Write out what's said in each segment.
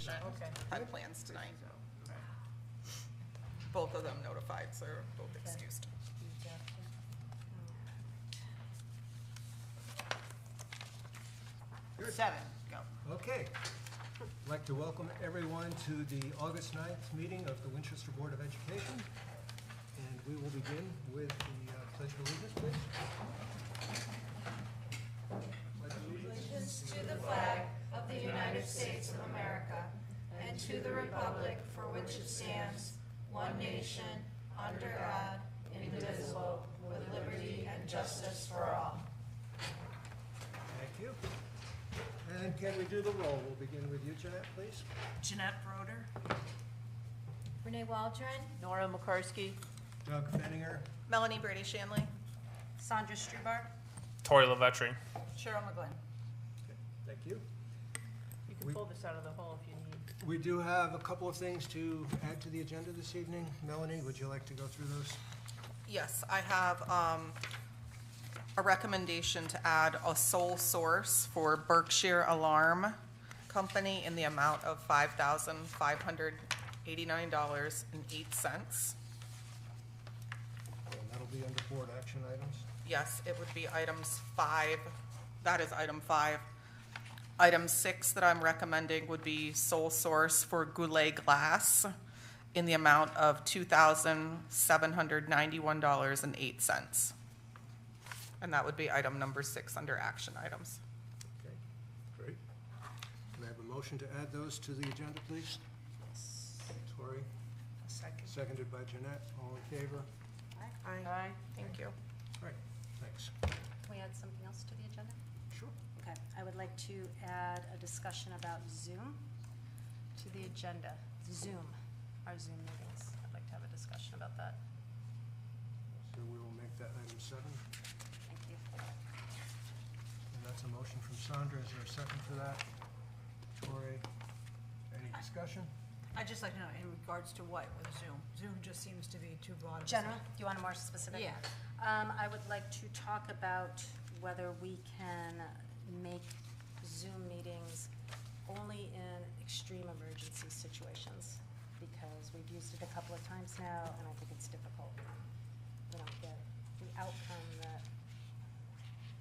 Okay. had plans tonight. Both of them notified, so they're both excused. 7, go. Okay. I'd like to welcome everyone to the August 9th meeting of the Winchester Board of Education. And we will begin with the Pledge of Allegiance, please. Pledge of Allegiance to the flag of the United States of America and to the republic for which it stands, one nation, under God, indivisible, with liberty and justice for all. Thank you. And can we do the roll? We'll begin with you, Jeanette, please. Jeanette Broder. Renee Waldron. Nora McCarsky. Doug Fenninger. Melanie Brady Shanley. Sandra Strubar. Tori LaVetri. Cheryl McGlynn. Okay, thank you. You can pull this out of the hole if you need. We do have a couple of things to add to the agenda this evening. Melanie, would you like to go through those? Yes, I have a recommendation to add a sole source for Berkshire Alarm Company in the amount of $5,589.08. And that'll be under board action items. Yes, it would be items 5. That is item 5. Item 6 that I'm recommending would be sole source for Goulet Glass in the amount of $2,791.08. And that would be item number 6 under action items. Okay, great. Can I have a motion to add those to the agenda, please? Tori, Second. seconded by Jeanette. All in favor? Aye. Thank you. All right, thanks. Can we add something else to the agenda? Sure. Okay, I would like to add a discussion about Zoom to the agenda. Zoom, our Zoom meetings. I'd like to have a discussion about that. So we will make that item 7. Thank you. And that's a motion from Sandra. Is there a second for that? Tori, any discussion? I'd just like to know, in regards to what with Zoom? Zoom just seems to be too broad. of a General, do you want a more specific? Yeah. I would like to talk about whether we can make Zoom meetings only in extreme emergency situations, because we've used it a couple of times now, and I think it's difficult. We don't get the outcome that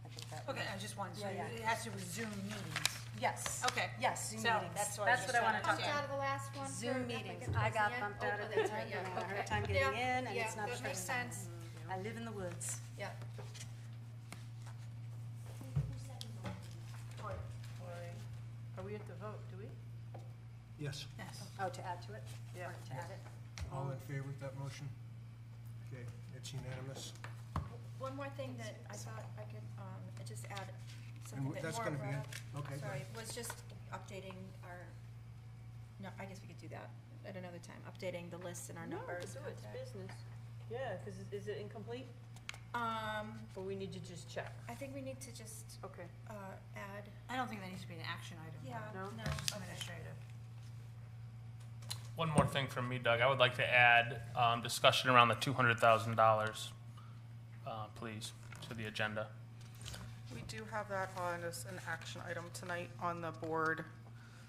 I think that. Okay, I just wanted to, Yeah, yeah. it has to do with Zoom meetings. Yes. Okay. Yes, Zoom So, meetings. that's what I That's was what I want to just talk trying to about. Out of the last one. Zoom for- meetings. towards I the got end? bumped Oh, out of that's it, right, and yeah, I had a hard okay. time getting Yeah, in, and yeah, it's not that straight. makes sense. I live in the woods. Yeah. Are we at the vote, do we? Yes. Yes. Oh, to add to it? Yeah. Or to add it? All in favor of that motion? Okay, it's unanimous. One more thing that I thought I could just add, And something that that's Nora going to be, brought up. okay, go Sorry, ahead. was just updating our, no, I guess we could do that at another time, updating the lists and our numbers. No, it's contact. business. Yeah, because is it incomplete? Or we need to just check? I think we need to just Okay. add, I don't think that needs to be an action item. yeah, No? no, Just okay. administrative. One more thing from me, Doug. I would like to add discussion around the $200,000, please, to the agenda. We do have that on as an action item tonight on the board.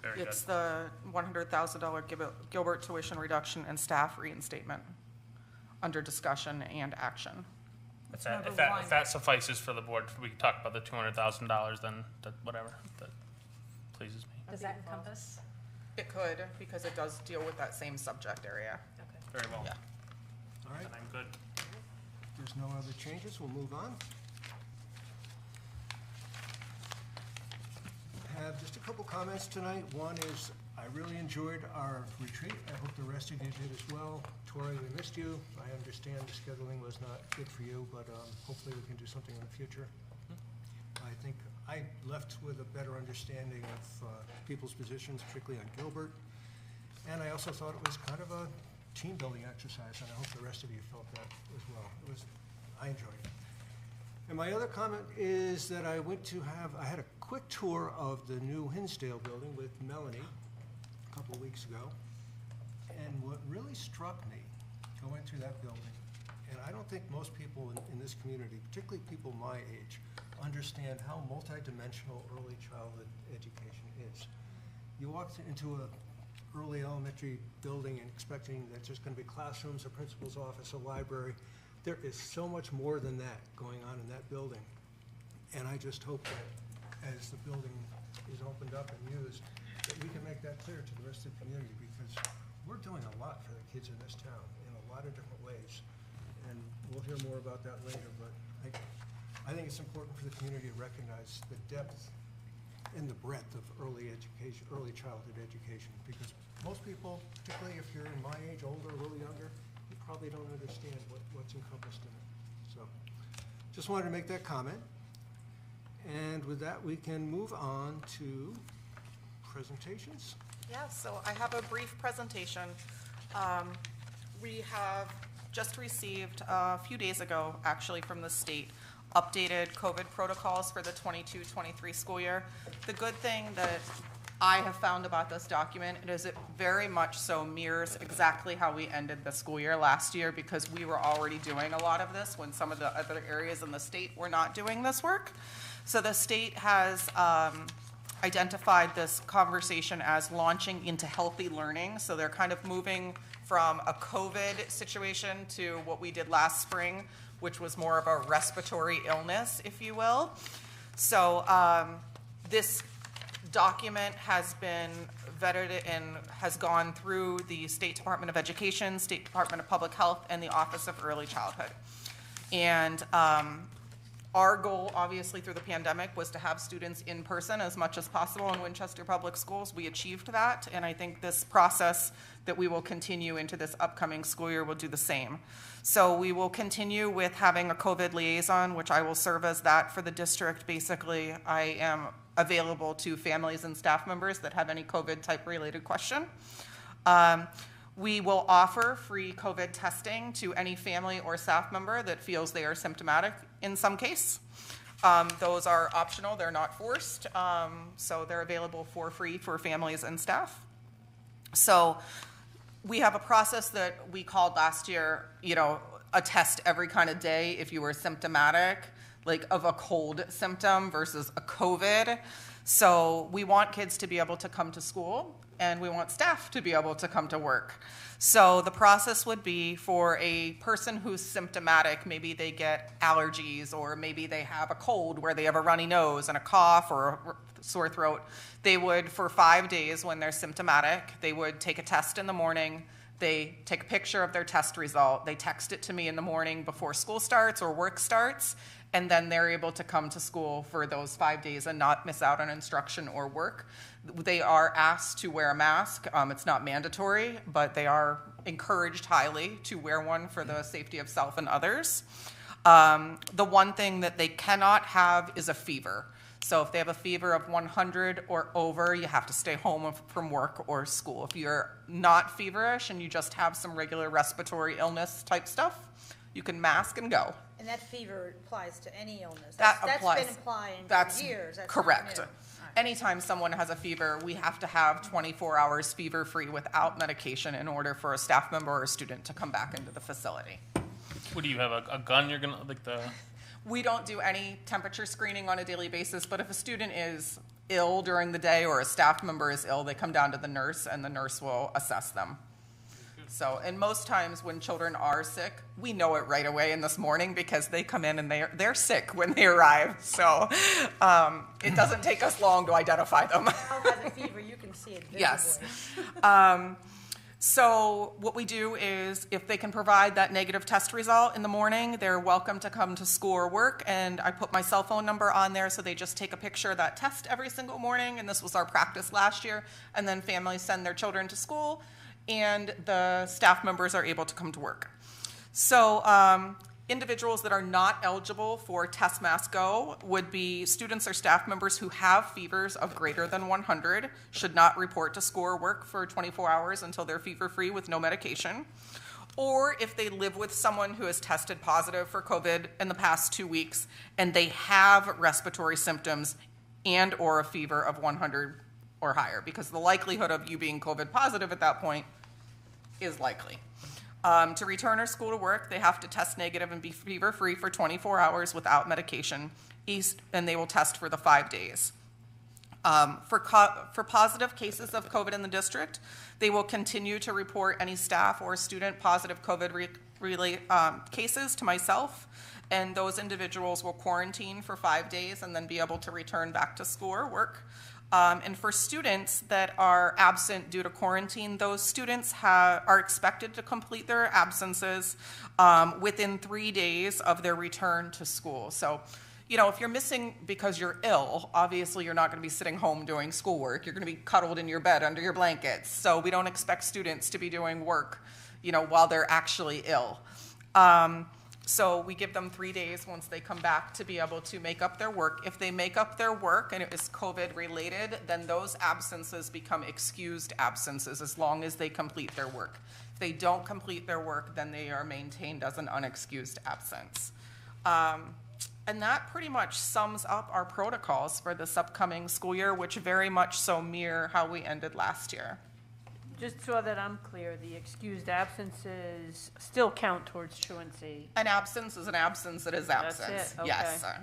Very good. It's the $100,000 Gilbert tuition reduction and staff reinstatement under discussion and action. If number that, one. if that suffices for the board, we can talk about the $200,000, then whatever, that pleases me. Does that encompass? It could, because it does deal with that same subject area. Okay. Very well. Yeah. All right, Then I'm good. if there's no other changes, we'll move on. I have just a couple comments tonight. One is, I really enjoyed our retreat. I hope the rest of you did as well. Tori, we missed you. I understand the scheduling was not good for you, but hopefully we can do something in the future. I think I left with a better understanding of people's positions, particularly on Gilbert. And I also thought it was kind of a team-building exercise, and I hope the rest of you felt that as well. I enjoyed it. And my other comment is that I had a quick tour of the new Hinsdale building with Melanie a couple of weeks ago. And what really struck me going through that building, and I don't think most people in this community, particularly people my age, understand how multidimensional early childhood education is. You walk into a early elementary building and expecting that there's going to be classrooms, a principal's office, a library. There is so much more than that going on in that building. And I just hope that as the building is opened up and used, that we can make that clear to the rest of the community, because we're doing a lot for the kids in this town in a lot of different ways. And we'll hear more about that later, but I think it's important for the community to recognize the depth and the breadth of early education, early childhood education, because most people, particularly if you're in my age, older, a little younger, you probably don't understand what's encompassed in it. So, just wanted to make that comment. And with that, we can move on to presentations. Yeah, so I have a brief presentation. We have just received a few days ago, actually, from the state, updated COVID protocols for the 22-23 school year. The good thing that I have found about this document is it very much so mirrors exactly how we ended the school year last year, because we were already doing a lot of this when some of the other areas in the state were not doing this work. So the state has identified this conversation as launching into healthy learning. So they're kind of moving from a COVID situation to what we did last spring, which was more of a respiratory illness, if you will. So this document has been vetted and has gone through the State Department of Education, State Department of Public Health, and the Office of Early Childhood. And our goal, obviously, through the pandemic was to have students in person as much as possible in Winchester Public Schools. We achieved that, and I think this process that we will continue into this upcoming school year will do the same. So we will continue with having a COVID liaison, which I will serve as that for the district. Basically, I am available to families and staff members that have any COVID type related question. We will offer free COVID testing to any family or staff member that feels they are symptomatic in some case. Those are optional, they're not forced, so they're available for free for families and staff. So we have a process that we called last year, a test every kind of day if you were symptomatic, like of a cold symptom versus a COVID. So we want kids to be able to come to school, and we want staff to be able to come to work. So the process would be for a person who's symptomatic, maybe they get allergies, or maybe they have a cold where they have a runny nose and a cough or a sore throat. They would, for 5 days when they're symptomatic, they would take a test in the morning. They take a picture of their test result. They text it to me in the morning before school starts or work starts, and then they're able to come to school for those 5 days and not miss out on instruction or work. They are asked to wear a mask. It's not mandatory, but they are encouraged highly to wear one for the safety of self and others. The one thing that they cannot have is a fever. So if they have a fever of 100 or over, you have to stay home from work or school. If you're not feverish and you just have some regular respiratory illness type stuff, you can mask and go. And that fever applies to any illness? That That's applies. been applying That's for years? That's correct. not new. Anytime someone has a fever, we have to have 24 hours fever-free without medication in order for a staff member or a student to come back into the facility. What do you have, a gun you're gonna, like the? We don't do any temperature screening on a daily basis, but if a student is ill during the day or a staff member is ill, they come down to the nurse and the nurse will assess them. So, and most times when children are sick, we know it right away in this morning because they come in and they're sick when they arrive. So it doesn't take us long to identify them. Child has a fever, you can see it visibly. Yes. So what we do is if they can provide that negative test result in the morning, they're welcome to come to school or work, and I put my cell phone number on there so they just take a picture of that test every single morning, and this was our practice last year, and then families send their children to school, and the staff members are able to come to work. So individuals that are not eligible for Test Mask Go would be students or staff members who have fevers of greater than 100, should not report to school or work for 24 hours until they're fever-free with no medication. Or if they live with someone who has tested positive for COVID in the past 2 weeks and they have respiratory symptoms and or a fever of 100 or higher, because the likelihood of you being COVID positive at that point is likely. To return or school to work, they have to test negative and be fever-free for 24 hours without medication, and they will test for the 5 days. For positive cases of COVID in the district, they will continue to report any staff or student positive COVID cases to myself, and those individuals will quarantine for 5 days and then be able to return back to school or work. And for students that are absent due to quarantine, those students are expected to complete their absences within 3 days of their return to school. So, if you're missing because you're ill, obviously you're not going to be sitting home doing schoolwork. You're going to be cuddled in your bed under your blankets. So we don't expect students to be doing work, while they're actually ill. So we give them 3 days once they come back to be able to make up their work. If they make up their work and it is COVID related, then those absences become excused absences as long as they complete their work. If they don't complete their work, then they are maintained as an unexcused absence. And that pretty much sums up our protocols for this upcoming school year, which very much so mirror how we ended last year. Just so that I'm clear, the excused absences still count towards truancy. An absence is an absence that is That's absence. it, okay. Yes, sir.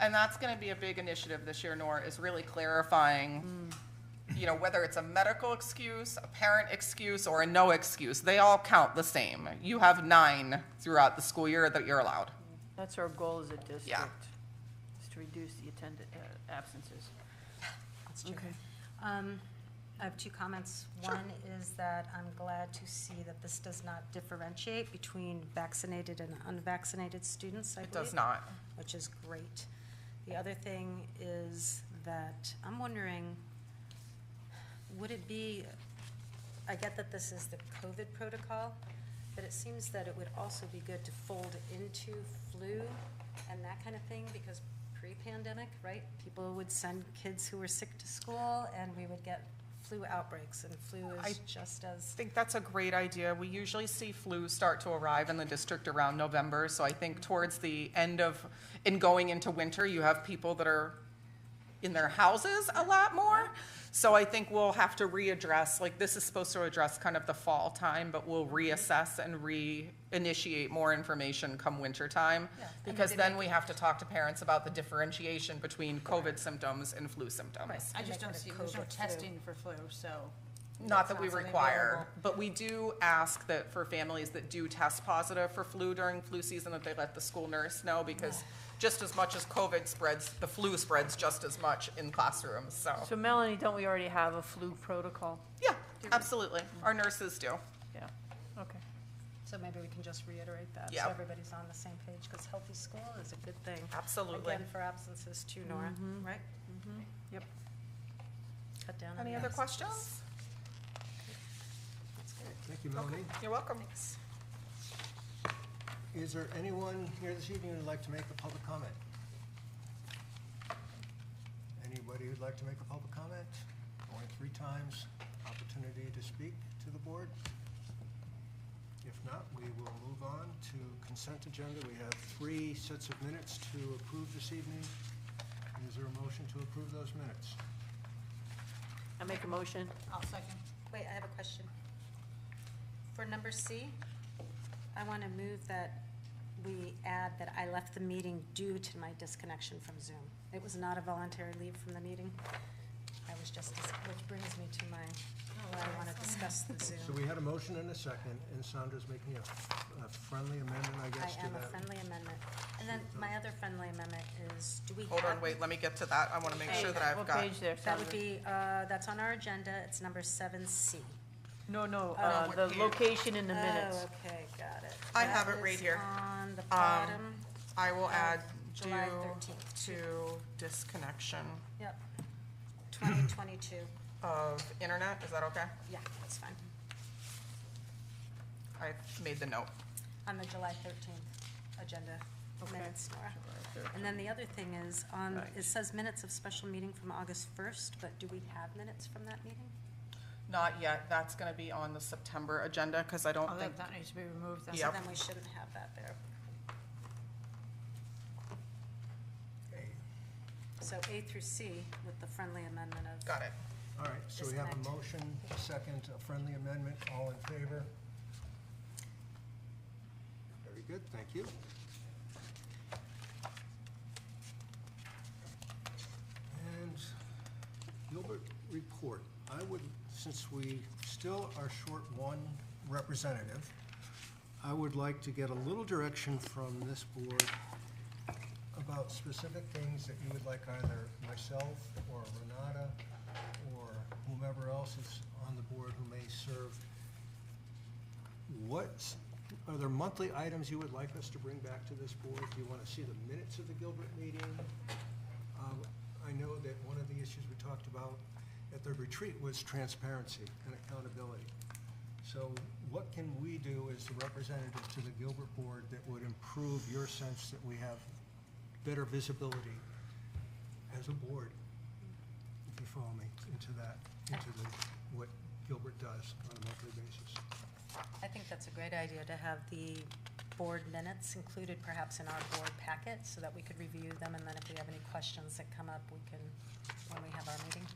And that's going to be a big initiative this year, Nora, is really clarifying, whether it's a medical excuse, a parent excuse, or a no excuse. They all count the same. You have 9 throughout the school year that you're allowed. That's our goal as a district, Yeah. is to reduce the absences. That's true. Okay. I have 2 comments. Sure. One is that I'm glad to see that this does not differentiate between vaccinated and unvaccinated students, I It believe. does not. Which is great. The other thing is that I'm wondering, would it be, I get that this is the COVID protocol, but it seems that it would also be good to fold into flu and that kind of thing, because pre-pandemic, right, people would send kids who were sick to school and we would get flu outbreaks, and flu is just as. I think that's a great idea. We usually see flu start to arrive in the district around November, so I think towards the end of, in going into winter, you have people that are in their houses a lot more. So I think we'll have to readdress, like this is supposed to address kind of the fall time, but we'll reassess and reinitiate more information come winter time. Yeah. Because then we have to talk to parents about the differentiation between COVID symptoms and flu symptoms. I just don't see, there's no testing for flu, so. Not that we It's not something require, available. but we do ask that for families that do test positive for flu during flu season, that they let the school nurse know, because just as much as COVID spreads, the flu spreads just as much in classrooms, so. So Melanie, don't we already have a flu protocol? Yeah, absolutely. Our nurses do. Yeah, okay. So maybe we can just reiterate that, Yeah. so everybody's on the same page, because healthy school is a good thing. Absolutely. Again, for absences too, Nora, right? Yep. Cut down on Any the other absences. questions? That's good. Thank you, Melanie. You're welcome. Is there anyone here this evening who'd like to make a public comment? Anybody who'd like to make a public comment? Only 3 times opportunity to speak to the board. If not, we will move on to consent agenda. We have 3 sets of minutes to approve this evening. Is there a motion to approve those minutes? I make a motion. I'll second. Wait, I have a question. For number C, I want to move that we add that I left the meeting due to my disconnection from Zoom. It was not a voluntary leave from the meeting. I was just, which brings me to my, where I want to discuss the So Zoom. we had a motion and a second, and Sandra's making a friendly amendment, I I guess, to am a that. friendly amendment. And then my other friendly amendment is, do we have? Hold on, wait, let me get to that. I want to make sure that I've What got. page there, That would Sandra? be, that's on our agenda. It's number 7C. No, what the page? location in the minutes. Oh, okay, got it. I have That it right is here. on the bottom. I will add due July 13th. to disconnection Yep. 2022. of internet. Is that okay? Yeah, that's fine. I made the note. On the July 13th agenda minutes, Nora. And then the other thing is, it says minutes of special meeting from August 1st, but do we have minutes from that meeting? Not yet. That's going to be on the September agenda because I don't Oh, think. that needs to be removed then. Yep. So then we shouldn't have that there. Okay. So A through C with the friendly amendment of. Got it. All right, so we have a Disconnect. motion, a second, a friendly amendment, all in favor? Very good, thank you. And Gilbert Report, I would, since we still are short one representative, I would like to get a little direction from this board about specific things that you would like either myself or Renata or whomever else is on the board who may serve. Are there monthly items you would like us to bring back to this board? Do you want to see the minutes of the Gilbert meeting? I know that one of the issues we talked about at the retreat was transparency and accountability. So what can we do as the representatives to the Gilbert board that would improve your sense that we have better visibility as a board, if you follow me, into what Gilbert does on a monthly basis? I think that's a great idea to have the board minutes included perhaps in our board packet so that we could review them, and then if we have any questions that come up, we can, when we have our meeting.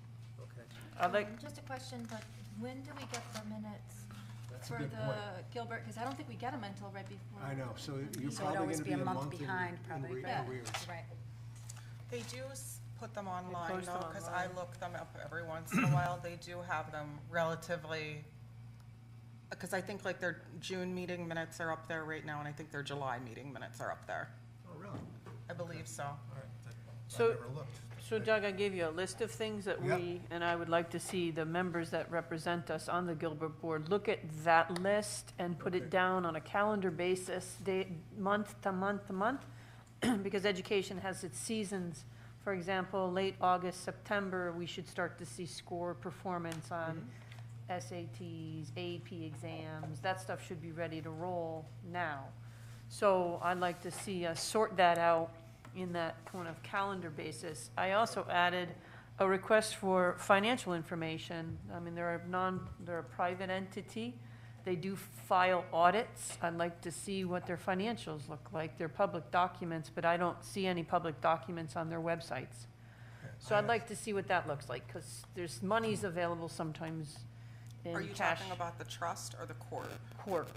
Okay. I'd like, Just a question, but when do we get the minutes That's a for good the point. Gilbert? Because I don't think we get them until right before. I know, so you're So it'd probably always gonna be be a month in behind, probably, right. arrears. Right. They do put them online post them though, because I online. look them up every once in a while. They do have them relatively, because I think like their June meeting minutes are up there right now, and I think their July meeting minutes are up there. Oh, really? I believe so. All right, So- I never looked. so Doug, I gave you a list of things that Yep. and I would like to see the members that represent us on the Gilbert board look at that list and put Okay. it down on a calendar basis, month to month to month, because education has its seasons. For example, late August, September, we should start to see score performance on SATs, AP exams. That stuff should be ready to roll now. So I'd like to see us sort that out in that kind of calendar basis. I also added a request for financial information. I mean, they're a private entity. They do file audits. I'd like to see what their financials look like. They're public documents, but I don't see any public documents on their websites. So I'd like to see what that looks like, because there's monies available sometimes in Are you cash talking about the trust or the court? corp,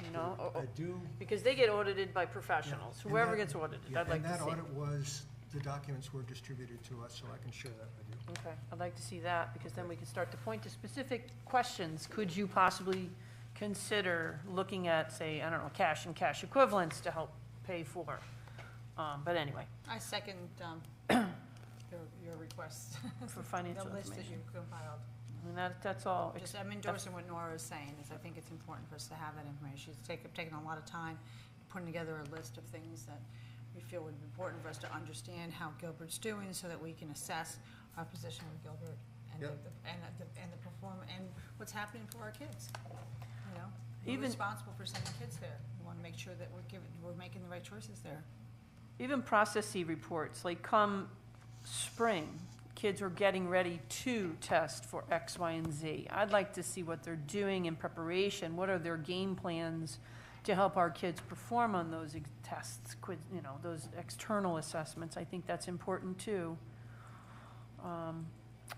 you know? I do. Because they get audited by professionals, Yeah, and whoever that- gets audited, Yeah, I'd like to And that see. audit was, the documents were distributed to us, so I can share that with you. Okay, I'd like to see that, because then we can start to point to specific questions. Could you possibly consider looking at, say, I don't know, cash and cash equivalents to help pay for? But anyway, I second your request, for the financial list that information. you compiled. I mean, that's all. Just, I'm endorsing what Nora is saying, is I think it's important for us to have that information. She's taken a lot of time putting together a list of things that we feel would be important for us to understand how Gilbert's doing, so that we can assess our position with Gilbert and Yep. and the and what's happening for our kids, you know? We're Even- responsible for sending kids there. We want to make sure that we're making the right choices there. Even processy reports, like come spring, kids are getting ready to test for X, Y, and Z. I'd like to see what they're doing in preparation. What are their game plans to help our kids perform on those tests, those external assessments? I think that's important too.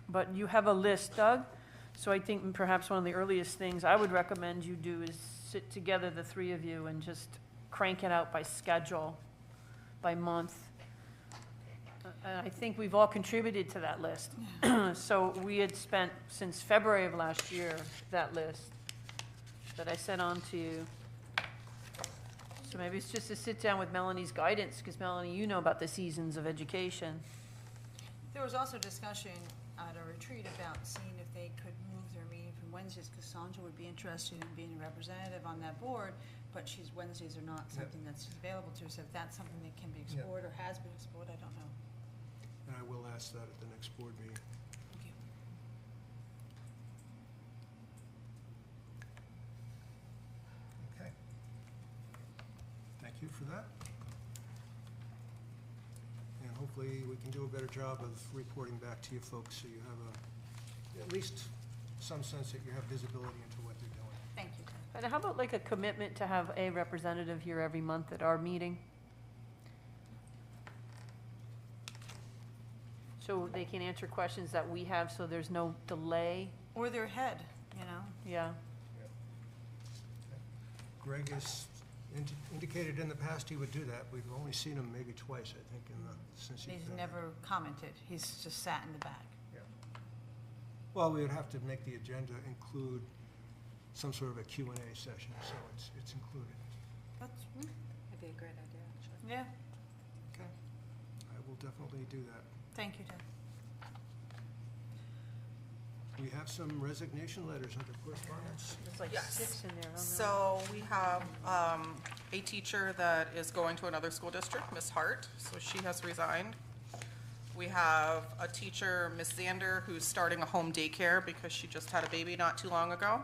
But you have a list, Doug, so I think perhaps one of the earliest things I would recommend you do is sit together, the three of you, and just crank it out by schedule, by month. And I think we've all contributed to that list. So we had spent, since February of last year, that list that I sent on to you. So maybe it's just to sit down with Melanie's guidance, because Melanie, you know about the seasons of education. There was also discussion at a retreat about seeing if they could move their meeting from Wednesdays, because Sandra would be interested in being a representative on that board, but Wednesdays are not something that's available to her. So if that's something that can be explored or has been explored, I don't know. And I will ask that at the next board meeting. Thank you. Okay. Thank you for that. And hopefully we can do a better job of reporting back to you folks, so you have at least some sense that you have visibility into what they're doing. Thank you. And how about like a commitment to have a representative here every month at our meeting? So they can answer questions that we have, so there's no delay? Or their head, you know? Yeah. Greg has indicated in the past he would do that. We've only seen him maybe twice, I think, since he's He's been. never commented. He's just sat in the back. Yeah. Well, we would have to make the agenda include some sort of a Q&A session, so it's included. That's, That'd be a great idea, actually. yeah, Okay. I will definitely do that. thank you, Ted. We have some resignation letters under correspondence. There's like Yes. 6 in there. I don't know. So we have a teacher that is going to another school district, Miss Hart, so she has resigned. We have a teacher, Miss Zander, who's starting a home daycare because she just had a baby not too long ago.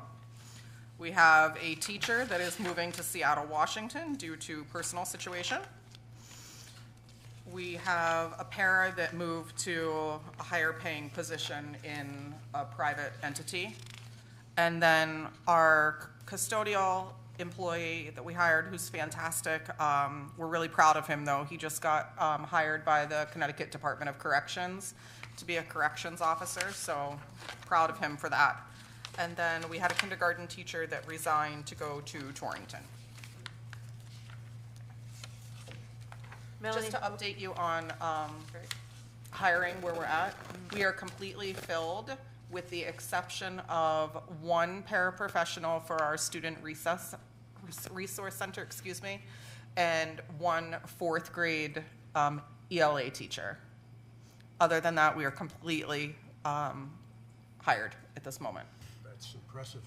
We have a teacher that is moving to Seattle, Washington due to personal situation. We have a para that moved to a higher paying position in a private entity. And then our custodial employee that we hired, who's fantastic. We're really proud of him, though. He just got hired by the Connecticut Department of Corrections to be a corrections officer, so proud of him for that. And then we had a kindergarten teacher that resigned to go to Torrington. Melanie, Just to update you on hiring where we're at, we are completely filled with the exception of one paraprofessional for our student resource center, and one 4th grade ELA teacher. Other than that, we are completely hired at this moment. That's impressive.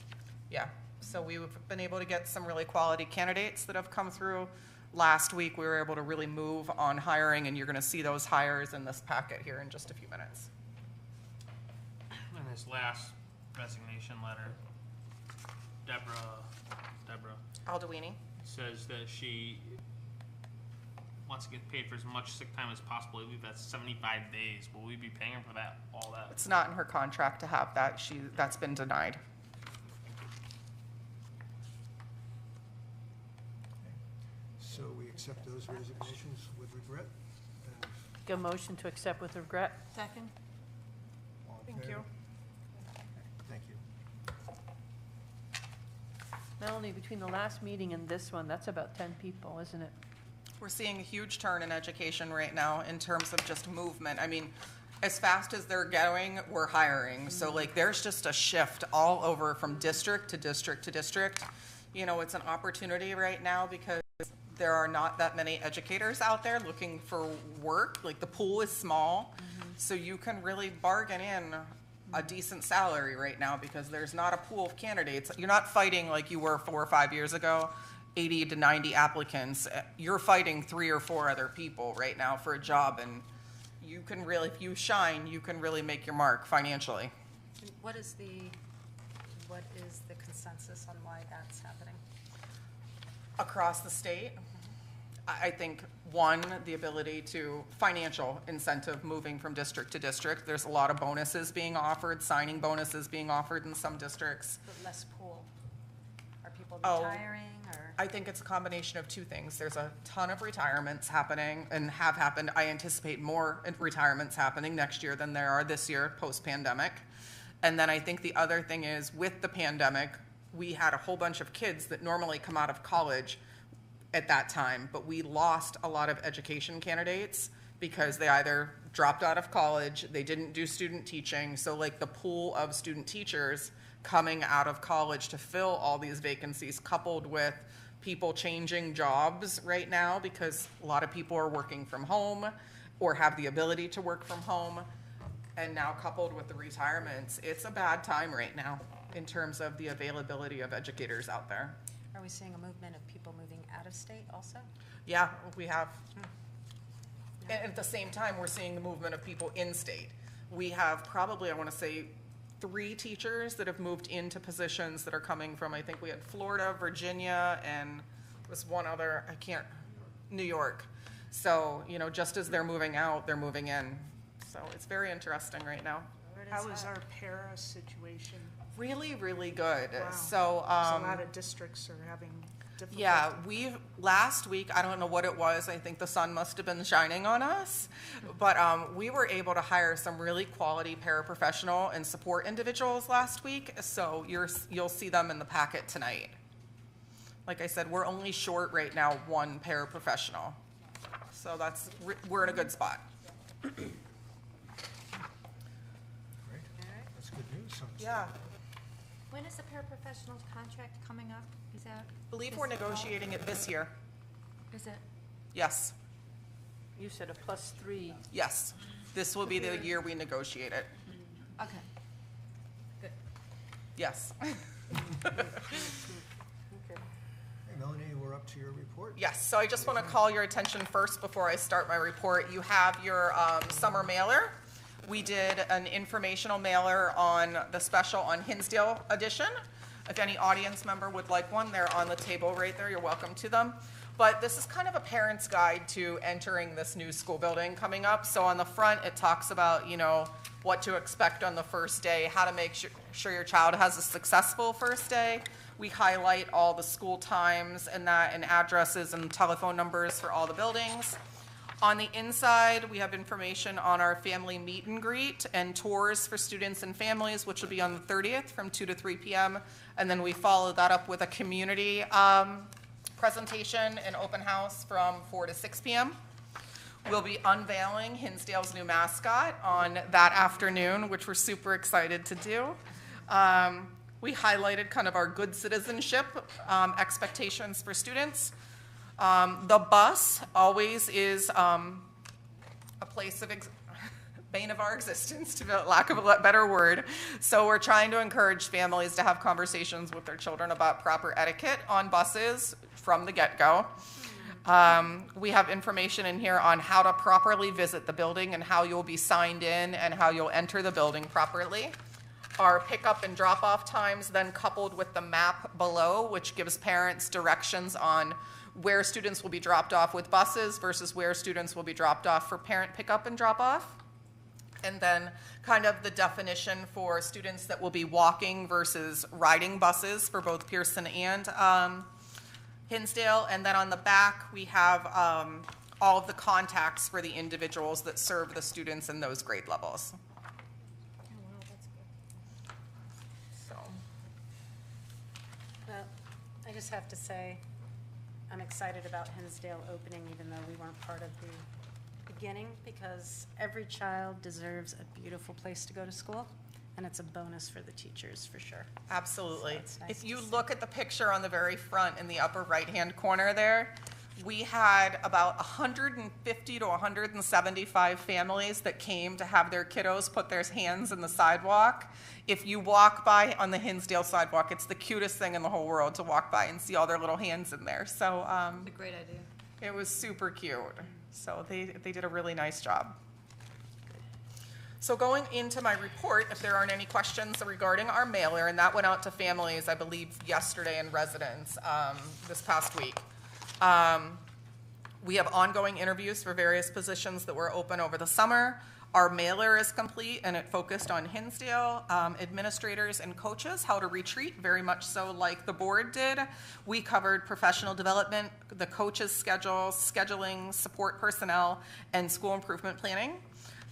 Yeah, so we've been able to get some really quality candidates that have come through. Last week, we were able to really move on hiring, and you're going to see those hires in this packet here in just a few minutes. And this last resignation letter, Deborah Aldewini. says that she wants to get paid for as much sick time as possible. I believe that's 75 days. Will we be paying her for that, all that? It's not in her contract to have that. That's been denied. So we accept those resignations with regret. And a motion to accept with regret. Second? all in Thank favor? you. Thank you. Melanie, between the last meeting and this one, that's about 10 people, isn't it? We're seeing a huge turn in education right now in terms of just movement. I mean, as fast as they're going, we're hiring. So like there's just a shift all over from district to district to district. You know, it's an opportunity right now because there are not that many educators out there looking for work. Like the pool is small, so you can really bargain in a decent salary right now because there's not a pool of candidates. You're not fighting like you were 4 or 5 years ago, 80 to 90 applicants. You're fighting 3 or 4 other people right now for a job, and you can really, if you shine, you can really make your mark financially. And what is the consensus on why that's happening? Across the state, I think, one, the ability to financial incentive moving from district to district. There's a lot of bonuses being offered, signing bonuses being offered in some districts. But less pool? Are people Oh. retiring, or? I think it's a combination of 2 things. There's a ton of retirements happening and have happened. I anticipate more retirements happening next year than there are this year, post-pandemic. And then I think the other thing is, with the pandemic, we had a whole bunch of kids that normally come out of college at that time, but we lost a lot of education candidates because they either dropped out of college, they didn't do student teaching. So like the pool of student teachers coming out of college to fill all these vacancies, coupled with people changing jobs right now because a lot of people are working from home or have the ability to work from home. And now coupled with the retirements, it's a bad time right now in terms of the availability of educators out there. Are we seeing a movement of people moving out of state also? Yeah, we have. And at the same time, we're seeing the movement of people in state. We have probably, I want to say, 3 teachers that have moved into positions that are coming from, I think we had Florida, Virginia, and there was one other, New York. So, you know, just as they're moving out, they're moving in. So it's very interesting right now. How is our para situation? Really, really good. Wow. So, A lot of districts are having difficulty. yeah, last week, I don't know what it was, I think the sun must have been shining on us, but we were able to hire some really quality paraprofessional and support individuals last week, so you'll see them in the packet tonight. Like I said, we're only short right now 1 paraprofessional, so we're in a good spot. Great. That's good news. So Yeah. When is the paraprofessional contract coming up? Is that? Believe this we're fall? negotiating it this year. Is it? Yes, You said a +3. yes. This will be the year we negotiate it. Okay. Good. Yes. Hey, Melanie, we're up to your report. Yes, so I just want to call your attention first before I start my report. You have your summer mailer. We did an informational mailer on the special on Hinsdale edition. If any audience member would like one, they're on the table right there. You're welcome to them. But this is kind of a parent's guide to entering this new school building coming up. So on the front, it talks about, you know, what to expect on the first day, how to make sure your child has a successful first day. We highlight all the school times and that, and addresses and telephone numbers for all the buildings. On the inside, we have information on our family meet and greet and tours for students and families, which will be on the 30th from 2 to 3 p.m. And then we follow that up with a community presentation and open house from 4 to 6 p.m. We'll be unveiling Hinsdale's new mascot on that afternoon, which we're super excited to do. We highlighted kind of our good citizenship expectations for students. The bus always is a place of bane of our existence, to lack of a better word. So we're trying to encourage families to have conversations with their children about proper etiquette on buses from the get-go. We have information in here on how to properly visit the building and how you'll be signed in and how you'll enter the building properly. Our pickup and drop-off times then coupled with the map below, which gives parents directions on where students will be dropped off with buses versus where students will be dropped off for parent pickup and drop-off. And then kind of the definition for students that will be walking versus riding buses for both Pearson and Hinsdale. And then on the back, we have all of the contacts for the individuals that serve the students in those grade levels. So, Well, I just have to say, I'm excited about Hinsdale opening, even though we weren't part of the beginning, because every child deserves a beautiful place to go to school, and it's a bonus for the teachers, for sure. absolutely. So it's nice If to you see. look at the picture on the very front in the upper right-hand corner there, we had about 150 to 175 families that came to have their kiddos put their hands in the sidewalk. If you walk by on the Hinsdale sidewalk, it's the cutest thing in the whole world to walk by and see all their little hands in there. So It's a great idea. it was super cute. So they did a really nice job. So going into my report, if there aren't any questions regarding our mailer, and that went out to families, I believe, yesterday and residents this past week. We have ongoing interviews for various positions that were open over the summer. Our mailer is complete, and it focused on Hinsdale administrators and coaches, how to retreat, very much so like the board did. We covered professional development, the coaches' schedules, scheduling, support personnel, and school improvement planning.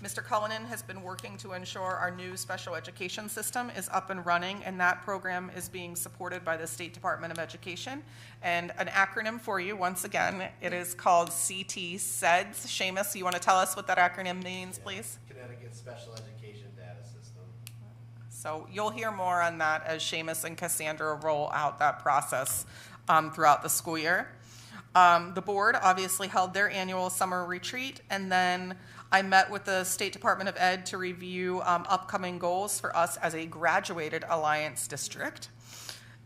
Mr. Cullinan has been working to ensure our new special education system is up and running, and that program is being supported by the State Department of Education. And an acronym for you, once again, it is called CT-SEDS. Seamus, you want to tell us what that acronym means, please? Connecticut Special Education Data System. So you'll hear more on that as Seamus and Cassandra roll out that process throughout the school year. The board obviously held their annual summer retreat, and then I met with the State Department of Ed to review upcoming goals for us as a graduated Alliance district.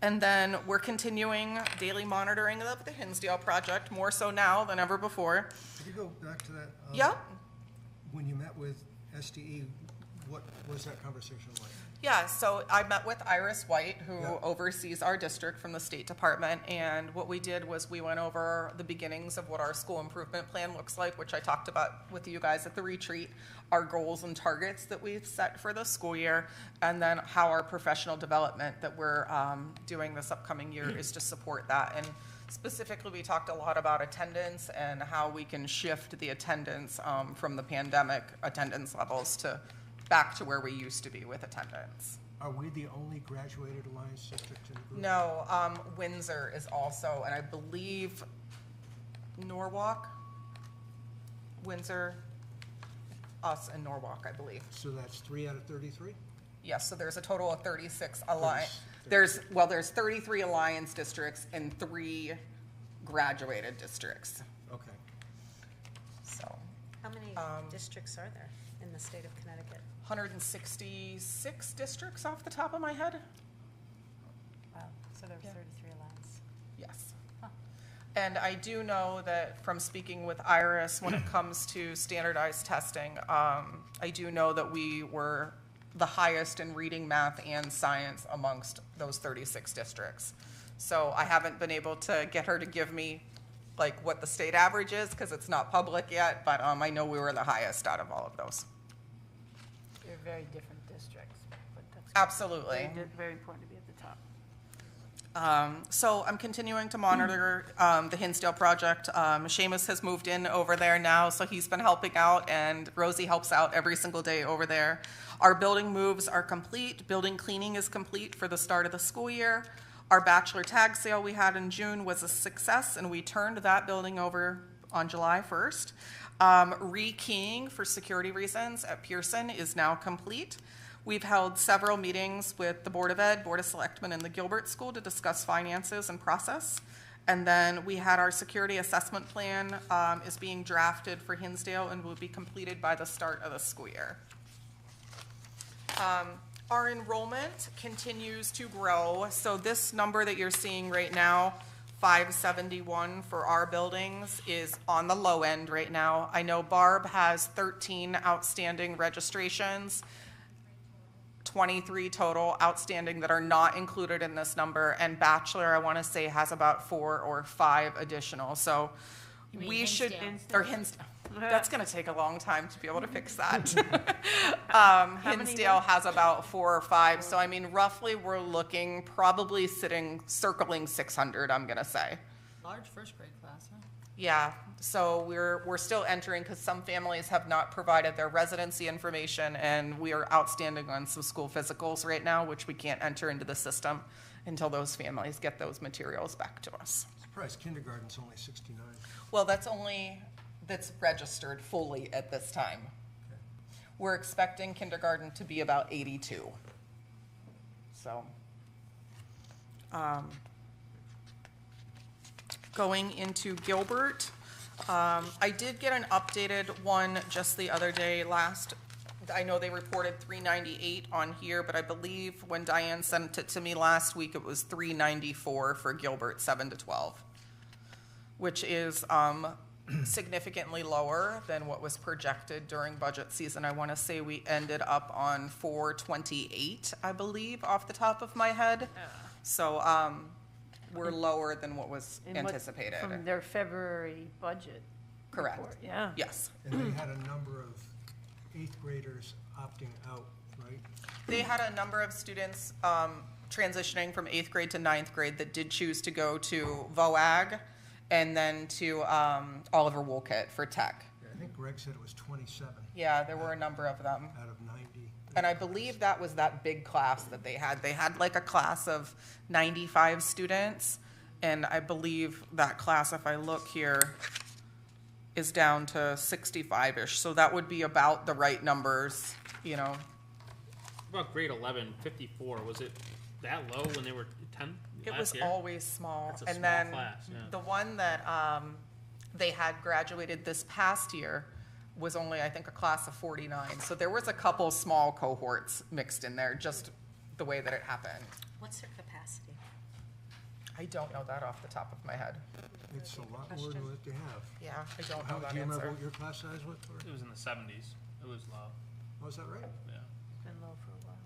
And then we're continuing daily monitoring of the Hinsdale project, more so now than ever before. Could you go back to that? Yep. When you met with SDE, what was that conversation like? Yeah, so I met with Iris White, who Yeah. oversees our district from the State Department, and what we did was we went over the beginnings of what our school improvement plan looks like, which I talked about with you guys at the retreat, our goals and targets that we've set for the school year, and then how our professional development that we're doing this upcoming year is to support that. And specifically, we talked a lot about attendance and how we can shift the attendance from the pandemic attendance levels to back to where we used to be with attendance. Are we the only graduated Alliance district in the group? No, Windsor is also, and I believe Norwalk, Windsor, us and Norwalk, I believe. So that's 3 out of 33? Yes, so there's a total of 36 there's 33 alliance districts and 3 graduated districts, Okay. so. How many districts are there in the state of Connecticut? 166 districts off the top of my head. Wow, so there are 33 alliance. Yes. And I do know that from speaking with Iris, when it comes to standardized testing, I do know that we were the highest in reading, math, and science amongst those 36 districts. So I haven't been able to get her to give me like what the state average is because it's not public yet, but I know we were the highest out of all of those. They're very different districts, but that's. Absolutely. Very important to be at the top. So I'm continuing to monitor the Hinsdale project. Seamus has moved in over there now, so he's been helping out, and Rosie helps out every single day over there. Our building moves are complete. Building cleaning is complete for the start of the school year. Our bachelor tag sale we had in June was a success, and we turned that building over on July 1st. Rekeying for security reasons at Pearson is now complete. We've held several meetings with the Board of Ed, Board of Selectmen, and the Gilbert School to discuss finances and process. And then we had our security assessment plan is being drafted for Hinsdale and will be completed by the start of the school year. Our enrollment continues to grow. So this number that you're seeing right now, 571 for our buildings, is on the low end right now. I know Barb has 13 outstanding registrations, 23 total outstanding that are not included in this number, and Bachelor, I want to say, has about 4 or 5 additional. So we should, or Hinsdale. That's going to take a long time to be able to fix that. Hinsdale has about 4 or 5. So I mean, roughly, we're looking probably circling 600. I'm going to say. Large first grade class, huh? Yeah, so we're still entering because some families have not provided their residency information, and we are outstanding on some school physicals right now, which we can't enter into the system until those families get those materials back to us. Surprised kindergarten's only 69. Well, that's registered fully at this time. Okay. We're expecting kindergarten to be about 82. So, going into Gilbert, I did get an updated one just the other day. I know they reported 398 on here, but I believe when Diane sent it to me last week, it was 394 for Gilbert 7 to 12, which is significantly lower than what was projected during budget season. I want to say we ended up on 428, I believe, off the top of my head. So we're lower than what was anticipated. From their February budget. Correct. report, Yeah. Yes. And they had a number of 8th graders opting out, right? They had a number of students transitioning from 8th grade to 9th grade that did choose to go to VOAG and then to Oliver Wolcott for tech. Yeah, I think Greg said it was 27 Yeah, there were a number of them. out of 90. And I believe that was that big class that they had. They had like a class of 95 students. And I believe that class, if I look here, is down to 65-ish. So that would be about the right numbers, you know. About grade 11, 54, was it that low when they were 10 It last was year? always small. That's a And small then class, yeah. the one that they had graduated this past year was only, I think, a class of 49. So there was a couple small cohorts mixed in there, just the way that it happened. What's their capacity? I don't know that off the top of my head. It's a lot more than what they have. Yeah, I don't How, know that do you remember answer. what your class size was? Tori? It was in the 70s. It was low, Was that right? yeah. It's been low for a while.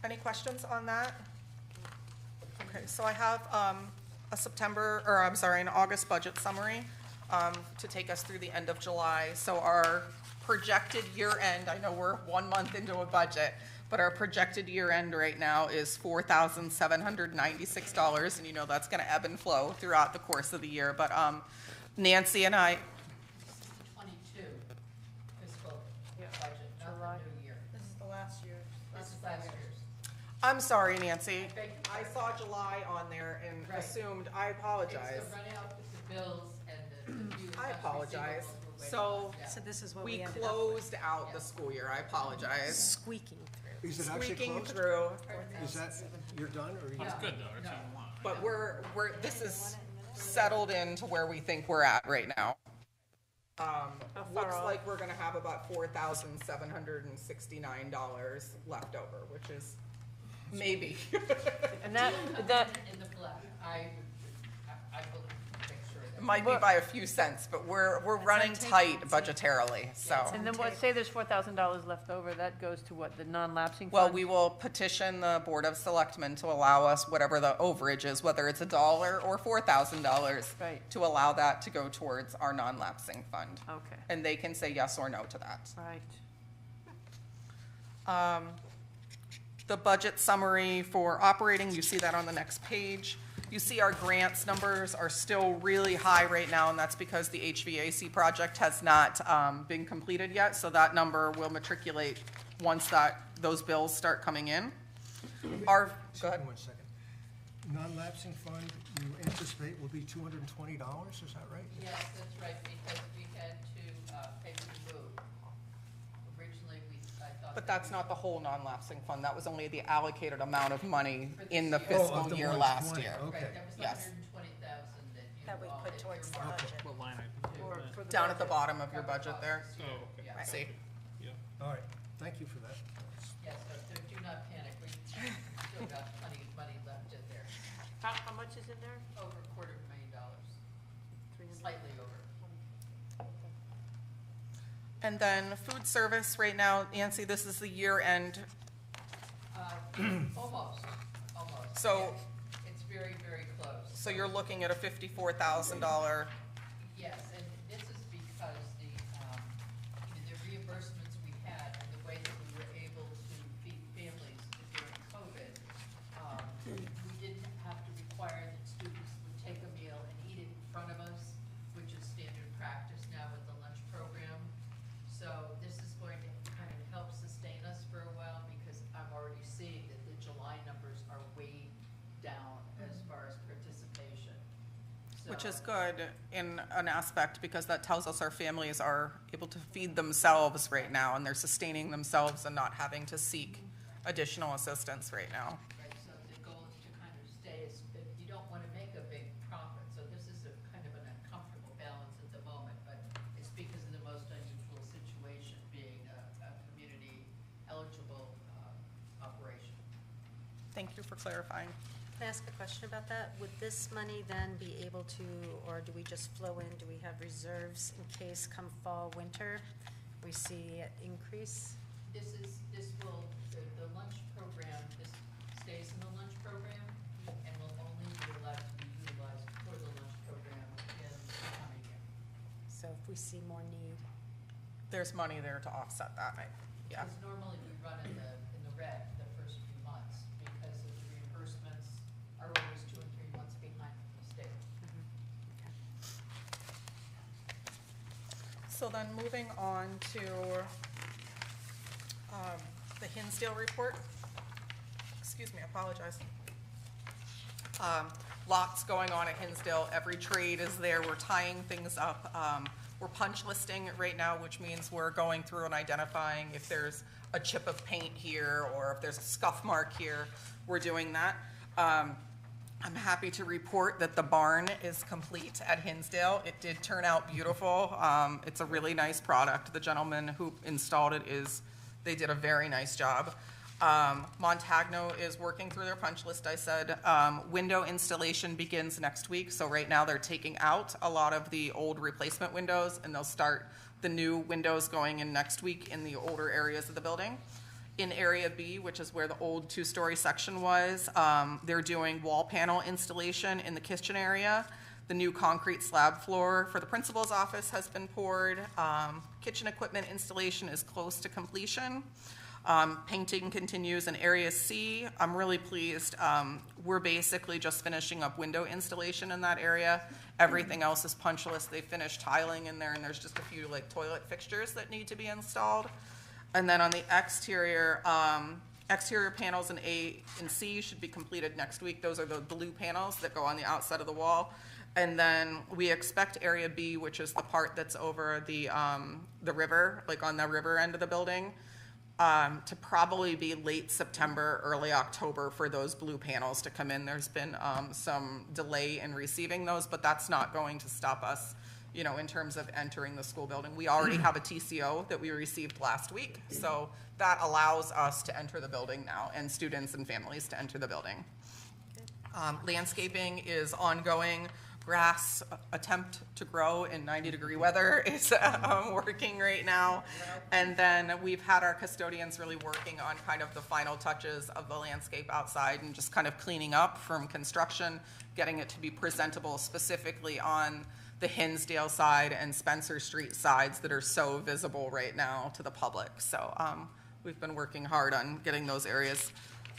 Any questions on that? Okay, so I have an August budget summary to take us through the end of July. So our projected year end, I know we're 1 month into a budget, but our projected year end right now is $4,796, and you know that's going to ebb and flow throughout the course of the year. But Nancy and I, 22 fiscal budget, not the new year. This is the last year. This is last year's. I'm sorry, Nancy. beg your I saw July on there and Right. assumed, I It's apologize. to run out with the bills and the you I just apologize. receivable through So, Yeah. So this is what we we ended up closed out the school year, I apologize. squeaking through. Is it actually Squeaking closed? through, Is that, you're done, or you? That's good though, that's what you want. but this is settled into where we think we're at right now. Looks like we're gonna have about $4,769 left over, which is maybe. And that, In the flag, I will make sure that. Might be by a few cents, but we're running tight budgetarily, so. and then what, say there's $4,000 left over, that goes to what, the non-lapsing fund? Well, we will petition the Board of Selectmen to allow us whatever the overage is, whether it's $1 or $4,000. Right. To allow that to go towards our non-lapsing fund. Okay, And they can say yes or no to that. right. The budget summary for operating, you see that on the next page. You see our grants numbers are still really high right now, and that's because the HVAC project has not been completed yet, so that number will matriculate once those bills start coming in. Go ahead. 1 second. Non-lapsing fund, you anticipate will be $220, is that right? Yes, that's right, because we had to pay for the move. Originally, I thought. But that's not the whole non-lapsing fund, that was only the allocated amount of money in the Oh, fiscal of the year 120, last year. okay. Right, that was Yes. 120,000 that you. That we all put had towards the earmarked budget. What line item? to- Down at the bottom of your budget there. Oh, okay. Yeah. See? All right, thank you for that. Yes, but do not panic, we still got plenty of money left in there, How much is in there? over $250,000, slightly over. And then food service, right now, Nancy, this is the year end. Almost. So- It's very, very close. So you're looking at a $54,000. Yes, and this is because the reimbursements we had and the way that we were able to feed families during COVID, we didn't have to require that students would take a meal and eat it in front of us, which is standard practice now with the lunch program. So this is going to kind of help sustain us for a while, because I'm already seeing that the July numbers are way down as far as participation. Which So- is good in an aspect, because that tells us our families are able to feed themselves right now, and they're sustaining themselves and not having to seek additional assistance right now. Right, so the goal is to kind of stay, you don't want to make a big profit, so this is a kind of an uncomfortable balance at the moment, but it's because of the most unusual situation being a community eligible operation. Thank you for clarifying. Can I ask a question about that? Would this money then be able to, or do we just flow in, do we have reserves in case come fall, winter, we see an increase? This will, the lunch program, this stays in the lunch program and will only be allowed to be utilized for the lunch program in the coming year. So if we see more need, There's money there to offset that, yeah. Because normally we run in the red the first few months because of the reimbursements are always 2 and 3 months behind from the state. So then moving on to the Hinsdale Report. Excuse me, I apologize. Lots going on at Hinsdale. Every trade is there. We're tying things up. We're punch listing right now, which means we're going through and identifying if there's a chip of paint here or if there's a scuff mark here. We're doing that. I'm happy to report that the barn is complete at Hinsdale. It did turn out beautiful. It's a really nice product. The gentleman who installed it they did a very nice job. Montagno is working through their punch list, I said. Window installation begins next week, so right now they're taking out a lot of the old replacement windows, and they'll start the new windows going in next week in the older areas of the building. In Area B, which is where the old two-story section was, they're doing wall panel installation in the kitchen area. The new concrete slab floor for the principal's office has been poured. Kitchen equipment installation is close to completion. Painting continues in Area C. I'm really pleased. We're basically just finishing up window installation in that area. Everything else is punch list. They finished tiling in there, and there's just a few like toilet fixtures that need to be installed. And then on the exterior, Exterior panels in A and C should be completed next week. Those are the blue panels that go on the outside of the wall. And then we expect area B, which is the part that's over the river, like on the river end of the building, to probably be late September, early October for those blue panels to come in. There's been some delay in receiving those, but that's not going to stop us, you know, in terms of entering the school building. We already have a TCO that we received last week, so that allows us to enter the building now and students and families to enter the building. Landscaping is ongoing. Grass attempt to grow in 90-degree weather is working right now. And then we've had our custodians really working on kind of the final touches of the landscape outside and just kind of cleaning up from construction, getting it to be presentable specifically on the Hinsdale side and Spencer Street sides that are so visible right now to the public. So we've been working hard on getting those areas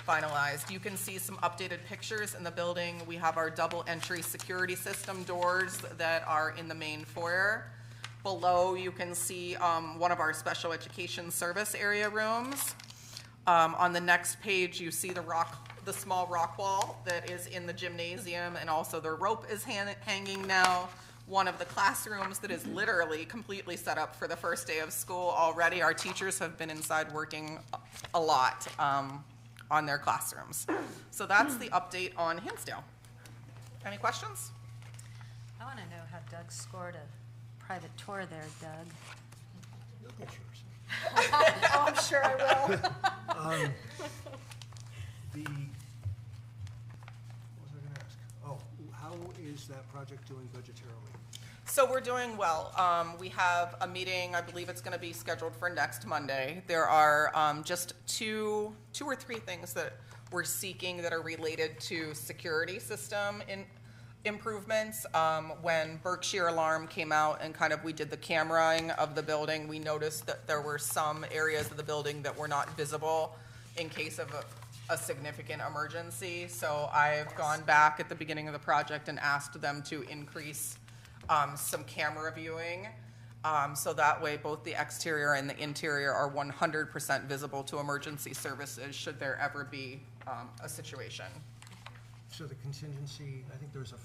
finalized. You can see some updated pictures in the building. We have our double entry security system doors that are in the main foyer. Below you can see one of our special education service area rooms. On the next page you see the small rock wall that is in the gymnasium, and also the rope is hanging now. One of the classrooms that is literally completely set up for the first day of school already. Our teachers have been inside working a lot on their classrooms. So that's the update on Hinsdale. Any questions? I want to know how Doug scored a private tour there, Doug. You'll get yours. Oh, I'm sure I will. What was I gonna ask? Oh, how is that project doing budgetarily? So we're doing well. We have a meeting, I believe it's gonna be scheduled for next Monday. There are just two or three things that we're seeking that are related to security system improvements. When Berkshire Alarm came out and kind of we did the cameraing of the building, we noticed that there were some areas of the building that were not visible in case of a significant emergency. So I've gone back at the beginning of the project and asked them to increase some camera viewing, so that way both the exterior and the interior are 100% visible to emergency services should there ever be a situation. So the contingency, I think there's a 5%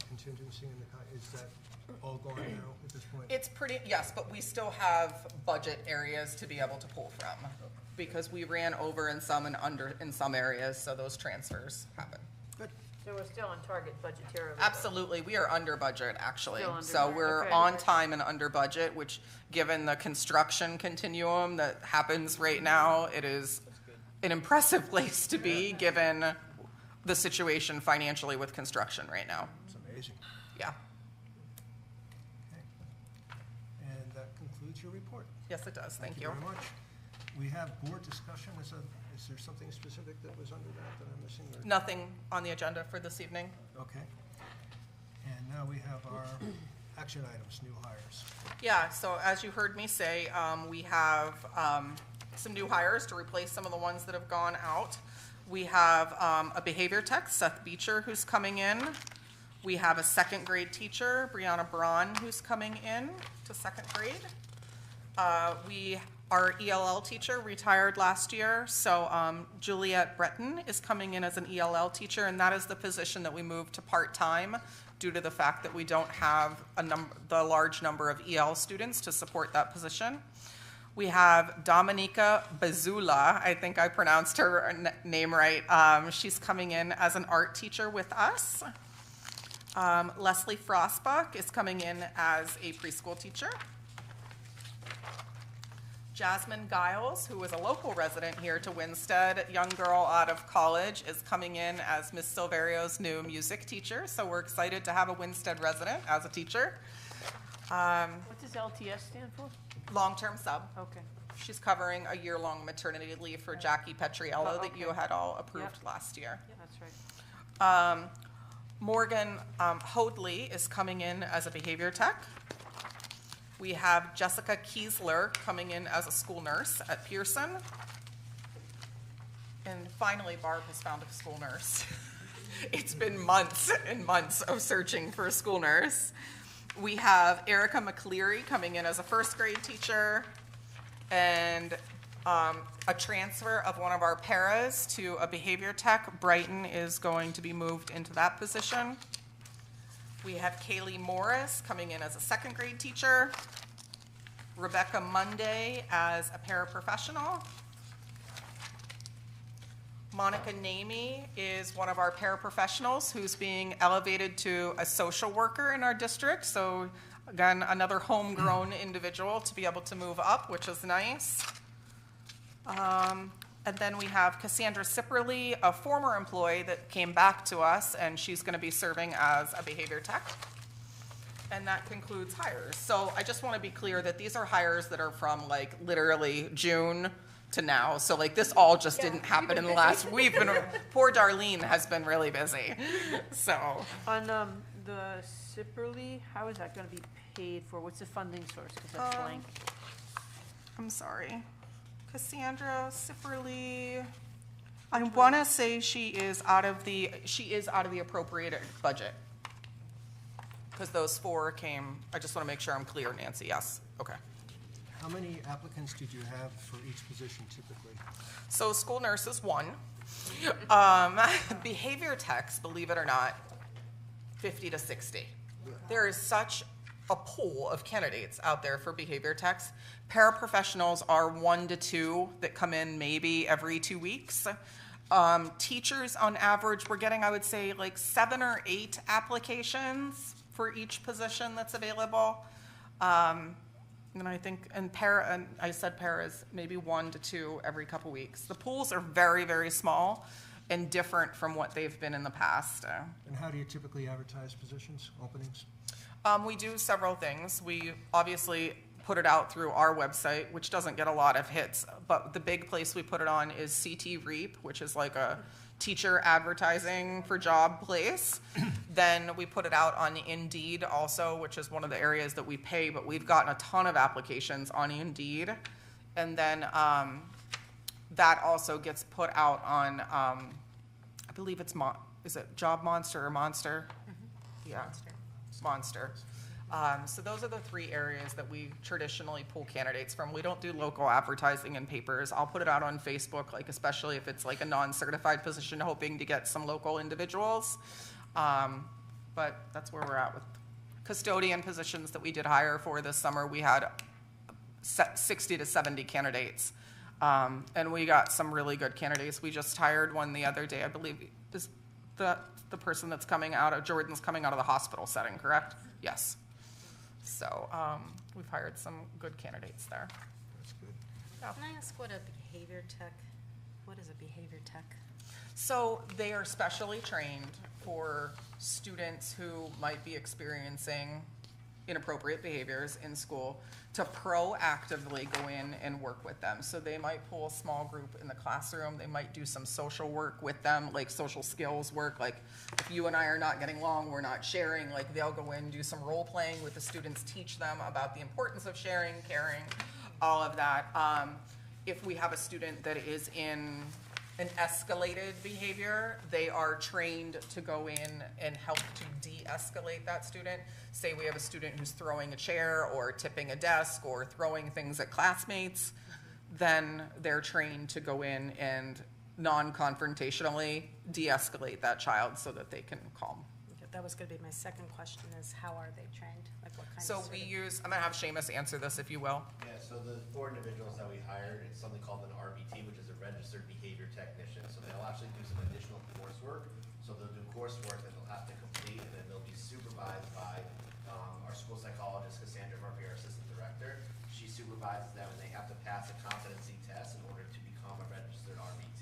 contingency in the, is that all gone now at this point? It's pretty, yes, but we still have budget areas to be able to pull from, because we ran over in some and under in some areas, so those transfers happen. Good. So we're still on target budgetarily? Absolutely, we are under budget, actually. Still under So budget, we're okay. on time and under budget, which, given the construction continuum that happens right now, it is an impressive place to be, given the situation financially with construction right now. It's amazing. Yeah, Okay. And that concludes your report. yes, it does, thank you. Very much. We have board discussion. Is there something specific that was under that I'm missing? Or- Nothing on the agenda for this evening. Okay. And now we have our action items, new hires. Yeah, so as you heard me say, we have some new hires to replace some of the ones that have gone out. We have a behavior tech, Seth Beecher, who's coming in. We have a second grade teacher, Brianna Braun, who's coming in to second grade. Our ELL teacher retired last year, so Juliette Breton is coming in as an ELL teacher, and that is the position that we moved to part-time due to the fact that we don't have the large number of EL students to support that position. We have Dominika Bazula, I think I pronounced her name right. She's coming in as an art teacher with us. Leslie Frostbach is coming in as a preschool teacher. Jasmine Giles, who is a local resident here to Winstead, young girl out of college, is coming in as Miss Silverio's new music teacher. So we're excited to have a Winstead resident as a teacher. What does LTS stand for? Long-term sub. Okay. She's covering a year-long maternity leave for Jackie Petriello Oh, that you okay. had all approved Yep. last year. That's right. Morgan Hoadley is coming in as a behavior tech. We have Jessica Kiesler coming in as a school nurse at Pearson. And finally, Barb has found a school nurse. It's been months and months of searching for a school nurse. We have Erica McCleary coming in as a first grade teacher, and A transfer of one of our paras to a behavior tech. Brighton is going to be moved into that position. We have Kaylee Morris coming in as a second grade teacher. Rebecca Monday as a paraprofessional. Monica Namey is one of our paraprofessionals who's being elevated to a social worker in our district. So again, another homegrown individual to be able to move up, which is nice. And then we have Cassandra Sipperly, a former employee that came back to us, and she's going to be serving as a behavior tech. And that concludes hires. So I just want to be clear that these are hires that are from like literally June to now. So like this all just didn't happen in the last week. Poor Darlene has been really busy. So On the Sipperly, how is that going to be paid for? What's the funding source? Because that's blank. I'm sorry. Cassandra Sipperly, I want to say she is out of the appropriated budget. Because those 4 came, I just want to make sure I'm clear, Nancy, yes, okay. How many applicants did you have for each position typically? So school nurses, 1. Behavior techs, believe it or not, 50 to 60. There is such a pool of candidates out there for behavior techs. Paraprofessionals are 1 to 2 that come in maybe every 2 weeks. Teachers on average, we're getting, I would say, like 7 or 8 applications for each position that's available. And I think, and I said paras, maybe 1 to 2 every couple weeks. The pools are very, very small and different from what they've been in the past. And how do you typically advertise positions, openings? We do several things. We obviously put it out through our website, which doesn't get a lot of hits, but the big place we put it on is CT Reap, which is like a teacher advertising for job place. Then we put it out on Indeed also, which is one of the areas that we pay, but we've gotten a ton of applications on Indeed. And then that also gets put out on, I believe it's, is it Job Monster or Monster? Mm-hmm. Yeah. Monster. So those are the 3 areas that we traditionally pull candidates from. We don't do local advertising in papers. I'll put it out on Facebook, like especially if it's like a non-certified position, hoping to get some local individuals. But that's where we're at with custodian positions that we did hire for this summer. We had 60 to 70 candidates, and we got some really good candidates. We just hired one the other day, I believe. Is the person that's coming out of Jordan's coming out of the hospital setting, correct? Yes. So we've hired some good candidates there. That's good. Yeah. Can I ask what a behavior tech, what is a behavior tech? So they are specially trained for students who might be experiencing inappropriate behaviors in school to proactively go in and work with them. So they might pull a small group in the classroom. They might do some social work with them, like social skills work. Like if you and I are not getting along, we're not sharing, like they'll go in and do some role playing with the students, teach them about the importance of sharing, caring, all of that. If we have a student that is in an escalated behavior, they are trained to go in and help to de-escalate that student. Say we have a student who's throwing a chair or tipping a desk or throwing things at classmates, then they're trained to go in and non-confrontationally de-escalate that child so that they can calm. That was going to be my second question, is how are they trained? Like what kind So of we use, I'm gonna have Seamus answer this if you will. Yeah, so the 4 individuals that we hired, it's something called an RBT, which is a registered behavior technician. So they'll actually do some additional coursework. So they'll do coursework that they'll have to complete, and then they'll be supervised by our school psychologist, Cassandra Murphy, our assistant director. She supervises them, and they have to pass a competency test in order to become a registered RBT.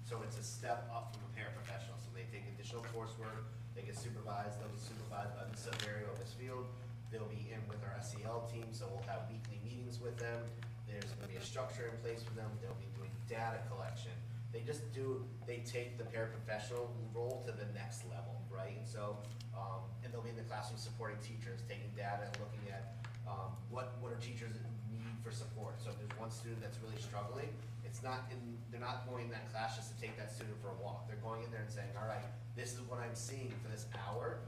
So it's a step up from a paraprofessional. So they take additional coursework. They get supervised. They'll be supervised by Ms. Silverio or Ms. Field. They'll be in with our SEL team, so we'll have weekly meetings with them. There's going to be a structure in place for them. They'll be doing data collection. They take the paraprofessional role to the next level, right? And so, and they'll be in the classroom supporting teachers, taking data and looking at what our teachers need for support. So if there's one student that's really struggling, they're not going in that class just to take that student for a walk. They're going in there and saying, all right, this is what I'm seeing for this hour.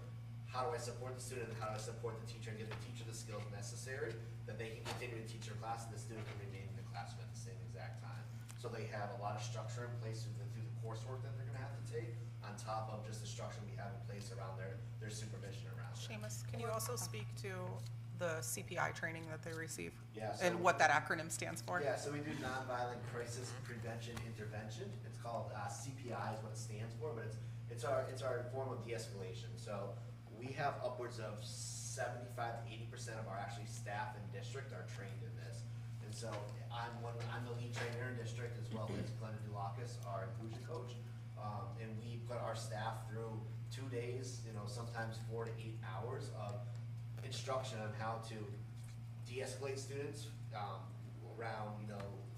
How do I support the student, and how do I support the teacher and give the teacher the skills necessary that they can continue to teach their class and the student can remain in the classroom at the same exact time. So they have a lot of structure in place through the coursework that they're gonna have to take, on top of just the structure we have in place around their supervision around it. Seamus, can you also speak to the CPI training that they receive? Yeah, so And what that acronym stands for? Yeah, so we do nonviolent crisis prevention intervention. It's called CPI is what it stands for, but it's our form of de-escalation. So we have upwards of 75 to 80% of our actually staff in district are trained in this. And so I'm the lead trainer in district, as well as Glenda Dulakis, our inclusion coach. And we put our staff through 2 days, sometimes 4 to 8 hours of instruction on how to de-escalate students around,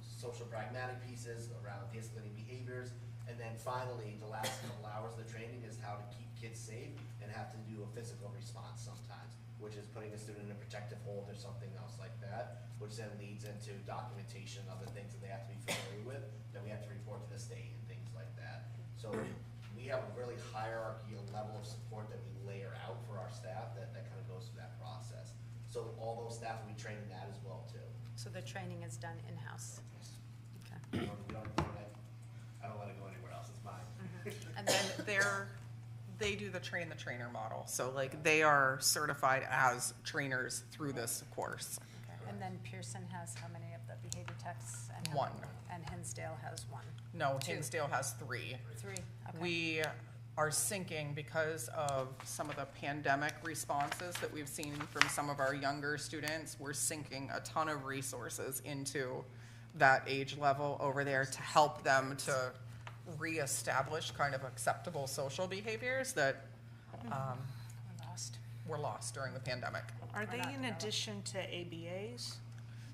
social pragmatic pieces, around de-escalating behaviors. And then finally, the last couple hours of the training is how to keep kids safe and have to do a physical response sometimes, which is putting a student in a protective hold or something else like that, which then leads into documentation of the things that they have to be familiar with, that we have to report to the state and things like that. So we have a really hierarchical level of support that we layer out for our staff that kind of goes through that process. So all those staff will be trained in that as well too. So the training is done in-house? Okay. I don't let it go anywhere else, it's mine. And then they do the train the trainer model. So like they are certified as trainers through this course. Okay. And then Pearson has how many of the behavior techs? And how One. many? And Hinsdale has one? No, Two. Hinsdale has 3. 3, okay. We are sinking because of some of the pandemic responses that we've seen from some of our younger students. We're sinking a ton of resources into that age level over there to help them to reestablish kind of acceptable social behaviors that were lost during the pandemic. Are they in addition to ABAs?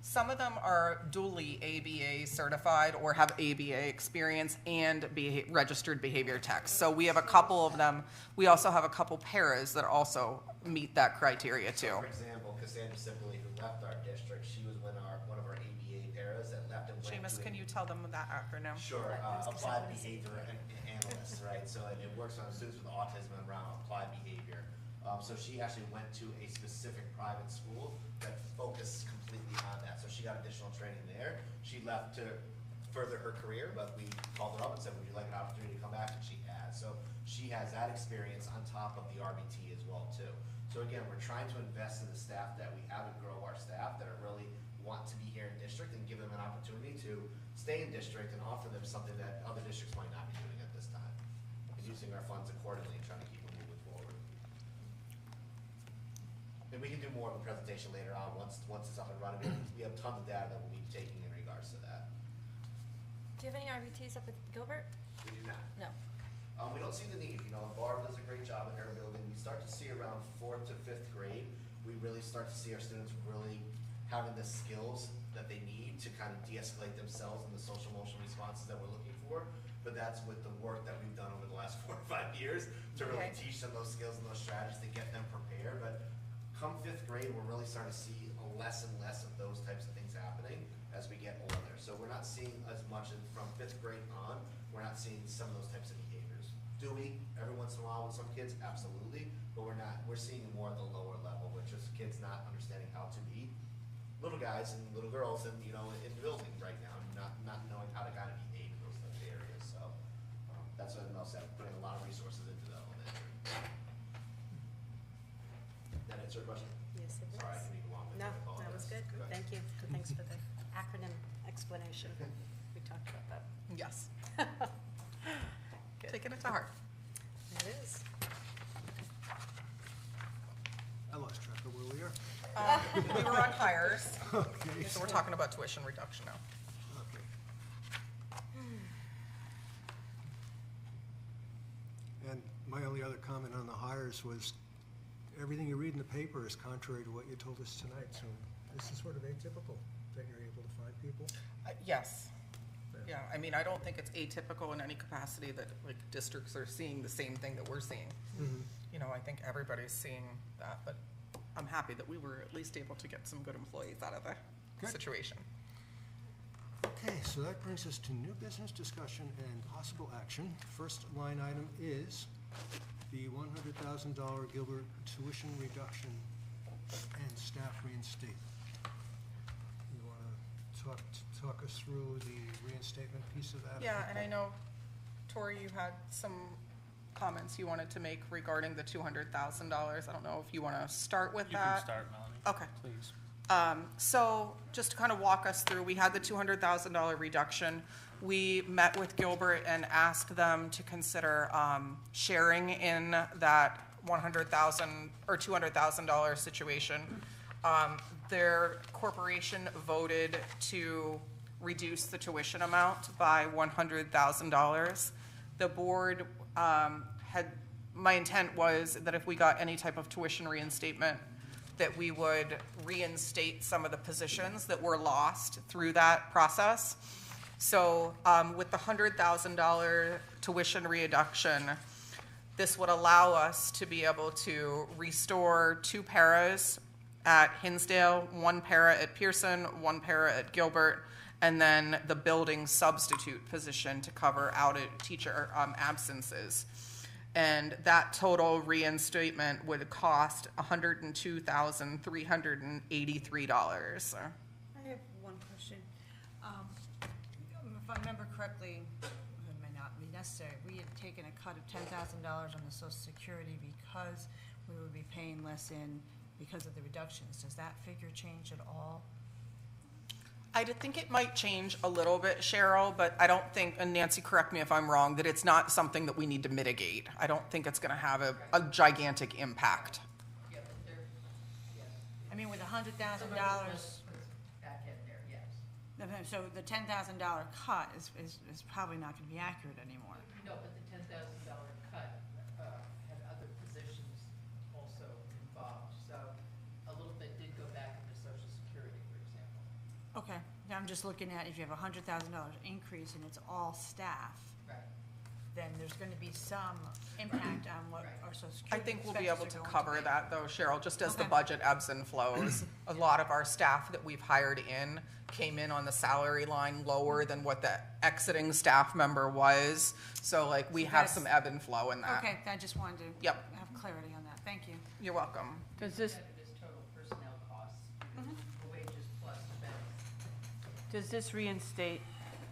Some of them are duly ABA certified or have ABA experience and registered behavior techs. So we have a couple of them. We also have a couple paras that also meet that criteria too. For example, Cassandra Sibley, who left our district, she was one of our ABA paras that left and went Seamus, to can you tell them that acronym? Sure, applied behavior analyst, right? So it works on students with autism around applied behavior. So she actually went to a specific private school that focused completely on that. So she got additional training there. She left to further her career, but we called her up and said, would you like an opportunity to come back? And she has. So she has that experience on top of the RBT as well too. So again, we're trying to invest in the staff that we have and grow our staff that are really want to be here in district and give them an opportunity to stay in district and offer them something that other districts might not be doing at this time. And using our funds accordingly and trying to keep them moving forward. And we can do more of the presentation later on once it's up and running. We have tons of data that we'll be taking in regards to that. Do you have any RBTs up at Gilbert? We do not. No. We don't see the need. Barb does a great job in her building. We start to see around 4th to 5th grade, we really start to see our students really having the skills that they need to kind of de-escalate themselves in the social emotional responses that we're looking for. But that's with the work that we've done over the last 4 or 5 years to really teach them those skills and those strategies to get them prepared. But come 5th grade, we're really starting to see less and less of those types of things happening as we get older. So we're not seeing as much from 5th grade on. We're not seeing some of those types of behaviors. Do we every once in a while with some kids? Absolutely. But we're not. We're seeing more at the lower level, which is kids not understanding how to be little guys and little girls, and in the building right now, not knowing how to kind of behave in those types of areas. So that's what Mel said. Putting a lot of resources into that elementary. That answer your question? Yes, it Sorry, I does. can be long. No, that was good. Thank you. Thanks for the acronym explanation. We talked about that. Yes. Good. Taking it to heart. It is. I lost track of where we are. We were on hires, Okay. so we're talking about tuition reduction now. Okay. And my only other comment on the hires was, everything you read in the paper is contrary to what you told us tonight, so this is sort of atypical that you're able to find people. Yes. Yeah, I mean, I don't think it's atypical in any capacity that like districts are seeing the same thing that we're seeing. I think everybody's seeing that, but I'm happy that we were at least able to get some good employees out of the Good. situation. Okay, so that brings us to new business discussion and possible action. First line item is the $100,000 Gilbert tuition reduction and staff reinstatement. You want to talk talk us through the reinstatement piece of that? Yeah, and I know, Tori, you had some comments you wanted to make regarding the $200,000. I don't know if you want to start with You that. can start, Melanie. Okay. Please. So just to kind of walk us through, we had the $200,000 reduction. We met with Gilbert and asked them to consider sharing in that $100,000 or $200,000 situation. Their corporation voted to reduce the tuition amount by $100,000. The board my intent was that if we got any type of tuition reinstatement, that we would reinstate some of the positions that were lost through that process. So with the $100,000 tuition reduction, this would allow us to be able to restore 2 paras at Hinsdale, 1 para at Pearson, 1 para at Gilbert, and then the building substitute position to cover out teacher absences. And that total reinstatement would cost $102,383. I have one question. If I remember correctly, it may not be necessary, we had taken a cut of $10,000 on the Social Security because we would be paying less in because of the reductions. Does that figure change at all? I think it might change a little bit, Cheryl, but I don't think, and Nancy, correct me if I'm wrong, that it's not something that we need to mitigate. I don't think it's going to have a gigantic impact. Yeah, but there, yes. I mean, with $100,000, Back in there, yes. so the $10,000 cut is probably not going to be accurate anymore. No, but the $10,000 cut had other positions also involved, so a little bit did go back into Social Security, for example. Okay, now I'm just looking at if you have a $100,000 increase and it's all staff, Right. then there's going to be some impact on what our Social I Security think we'll be able expenses to are going cover be. that though, Cheryl, just as the Okay. budget ebbs and flows. A lot of our staff that we've hired in came in on the salary line lower than what the exiting staff member was. So like we So have that's- some ebb and flow in that. Okay, I just wanted to Yep. have clarity on that. Thank you. You're welcome. Does this, It is total personnel costs, the wages plus the benefits. does this reinstate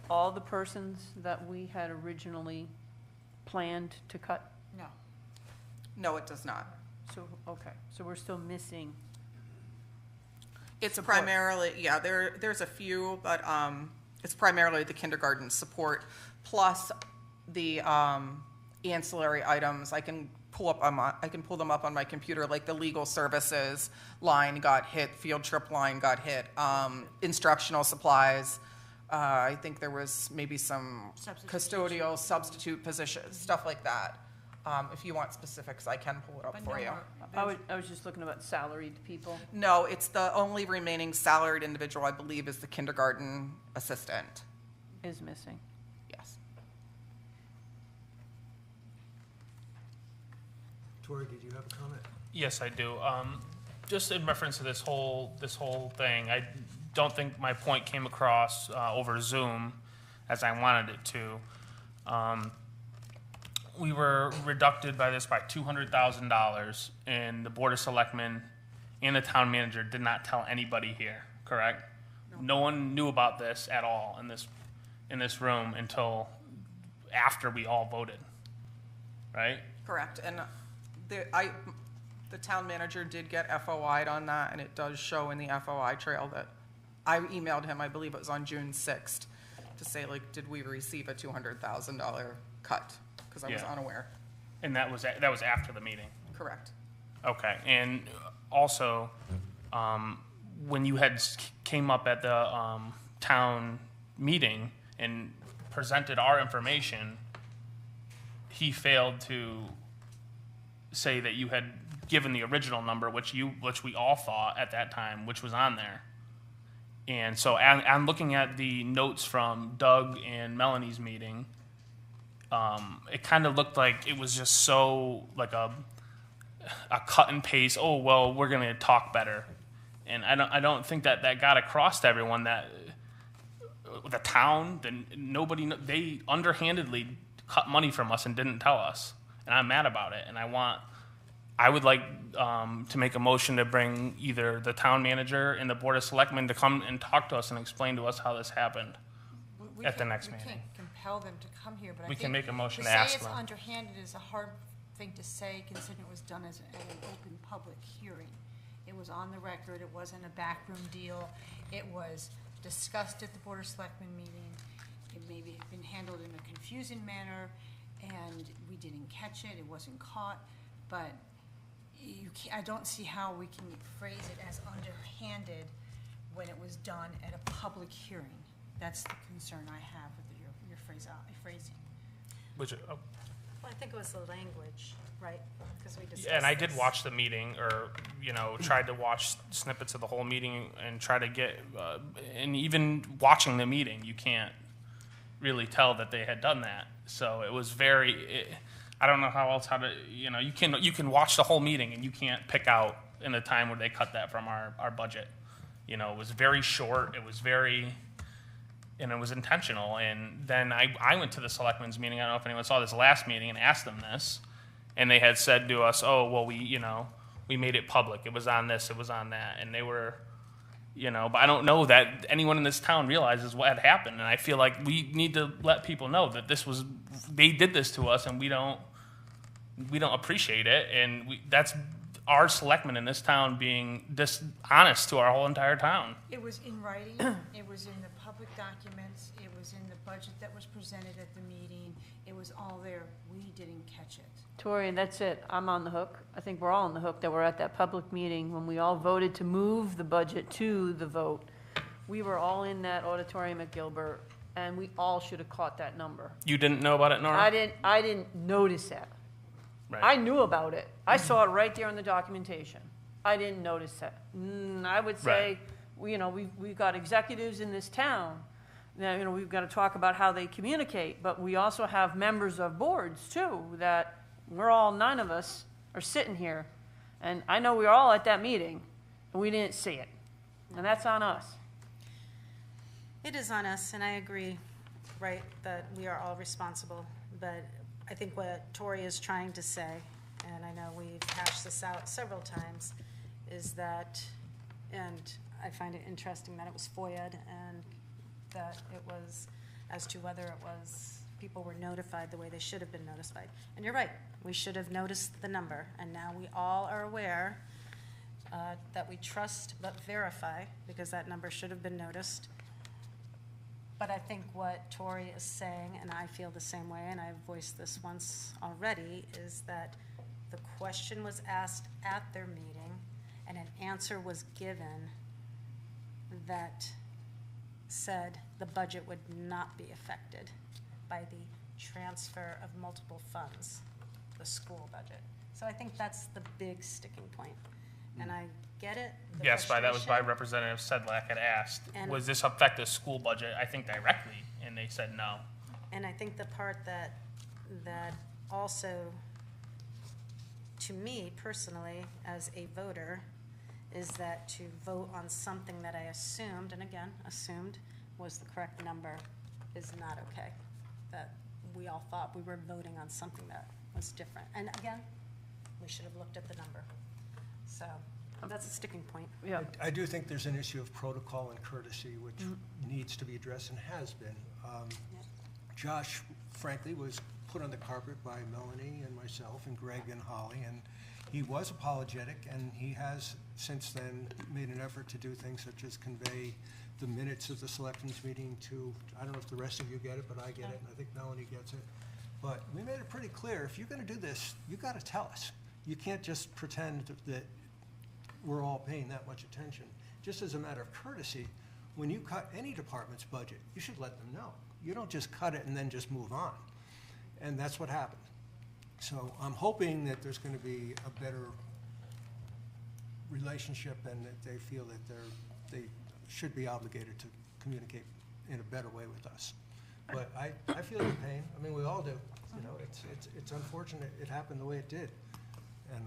all the persons that we had originally planned to cut? No. No, it does not. So, okay, so we're still missing, It's Support. primarily, yeah, there's a few, but it's primarily the kindergarten support, plus the ancillary items. I can pull them up on my computer, like the legal services line got hit, field trip line got hit, instructional supplies. I think there was maybe some Substitute custodial substitute positions, stuff like that. If you want specifics, I can pull it up But for no you. more- I was just looking about salaried people. No, it's the only remaining salaried individual, I believe, is the kindergarten assistant. Is missing. Yes. Tori, did you have a comment? Yes, I do. Just in reference to this whole thing, I don't think my point came across over Zoom as I wanted it to. We were reducted by this by $200,000, and the Board of Selectmen and the town manager did not tell anybody here, correct? No one knew about this at all in this room until after we all voted, right? Correct. And the town manager did get FOI'd on that, and it does show in the FOI trail that I emailed him, I believe it was on June 6th, to say, like, did we receive a $200,000 cut? Because I was Yeah. unaware. And that was after the meeting. Correct. Okay, and also, when you had came up at the town meeting and presented our information, he failed to say that you had given the original number, which we all thought at that time, which was on there. And so I'm looking at the notes from Doug and Melanie's meeting. It kind of looked like it was just so like a cut and paste. Oh well, we're gonna talk better, and I don't think that got across to everyone that the town, they underhandedly cut money from us and didn't tell us, and I'm mad about it. And I want I would like to make a motion to bring either the town manager and the Board of Selectmen to come and talk to us and explain to us how this happened We at the can't- next We meeting. can't compel them to come here, but I We think. can make a motion to say ask it's them. underhanded is a hard thing to say, considering it was done as an open public hearing. It was on the record, it wasn't a backroom deal, it was discussed at the Board of Selectmen meeting. It maybe had been handled in a confusing manner, and we didn't catch it, it wasn't caught, but I don't see how we can phrase it as underhanded when it was done at a public hearing. That's the concern I have with your phrasing. Which, Well, I think it was the language, right? Because we discussed and I did this. watch the meeting, or tried to watch snippets of the whole meeting and try to get. And even watching the meeting, you can't really tell that they had done that. So it was very. I don't know how to. You can watch the whole meeting and you can't pick out in the time where they cut that from our budget. It was very short. It was very. And it was intentional. And then I went to the selectmen's meeting. I don't know if anyone saw this last meeting, and asked them this. And they had said to us, oh, well, we made it public. It was on this, it was on that. And they were, but I don't know that anyone in this town realizes what had happened. And I feel like we need to let people know that they did this to us, and we don't appreciate it. And that's our selectmen in this town being dishonest to our whole entire town. It was in writing, it was in the public documents, it was in the budget that was presented at the meeting, it was all there, we didn't catch it. Tori, and that's it. I'm on the hook. I think we're all on the hook that we're at that public meeting when we all voted to move the budget to the vote. We were all in that auditorium at Gilbert, and we all should have caught that number. You didn't know about it, Nora? I didn't notice that. Right. I knew about it. I saw it right there in the documentation. I didn't notice that. I would say, we've got executives in this town. Now, we've got to talk about how they communicate, but we also have members of boards too, that none of us are sitting here. And I know we were all at that meeting, and we didn't see it. And that's on us. It is on us, and I agree, right, that we are all responsible. But I think what Tori is trying to say, and I know we've hashed this out several times, is that, and I find it interesting that it was FOIA'd and that it was as to whether it was people were notified the way they should have been notified. And you're right, we should have noticed the number, and now we all are aware that we trust but verify, because that number should have been noticed. But I think what Tori is saying, and I feel the same way, and I've voiced this once already, is that the question was asked at their meeting, and an answer was given that said the budget would not be affected by the transfer of multiple funds, the school budget. So I think that's the big sticking point. And I get it. the Yes, that was by frustration. Representative Sedlak had asked, And- was this affect the school budget, I think directly, and they said no. And I think the part that also, to me personally, as a voter, is that to vote on something that I assumed, and again, assumed was the correct number, is not okay. That we all thought we were voting on something that was different. And again, we should have looked at the number. So that's a sticking point. Yeah. I do think there's an issue of protocol and courtesy, which needs to be addressed and has been. Josh, frankly, was put on the carpet by Melanie and myself and Greg and Holly, and he was apologetic, and he has since then made an effort to do things such as convey the minutes of the selectmen's meeting to, I don't know if the rest of you get it, but I get it, and I think Melanie gets it. But we made it pretty clear, if you're gonna do this, you gotta tell us. You can't just pretend that we're all paying that much attention. Just as a matter of courtesy, when you cut any department's budget, you should let them know. You don't just cut it and then just move on. And that's what happened. So I'm hoping that there's going to be a better relationship and that they feel that they should be obligated to communicate in a better way with us. But I feel your pain. I mean, we all do. You know, it's unfortunate it happened the way it did. And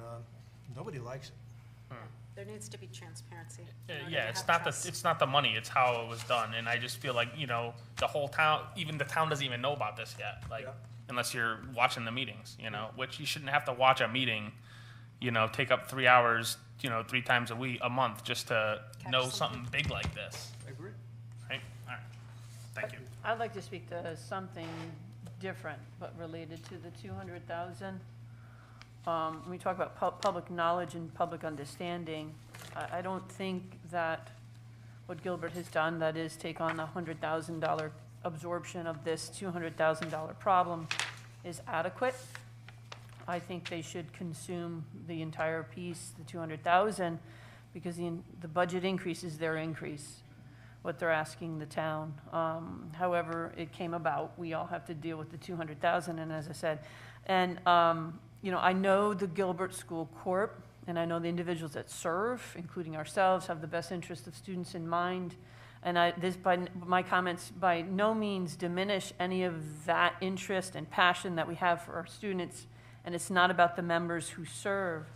nobody likes it. There needs to be transparency. in order Yeah, to it's have not trust. it's not the money, it's how it was done, and I just feel like, the whole town, even the town doesn't even know about this yet, Yeah. unless you're watching the meetings, which you shouldn't have to watch a meeting take up 3 hours, 3 times a month just to Catch know something. something big like this, I agree. right? All right, thank you. I'd like to speak to something different, but related to the 200,000. When we talk about public knowledge and public understanding, I don't think that what Gilbert has done, that is take on the $100,000 absorption of this $200,000 problem, is adequate. I think they should consume the entire piece, the 200,000, because the budget increase is their increase, what they're asking the town. However it came about, we all have to deal with the 200,000, and as I said, and I know the Gilbert School Corp, and I know the individuals that serve, including ourselves, have the best interest of students in mind. And my comments by no means diminish any of that interest and passion that we have for our students. And it's not about the members who serve.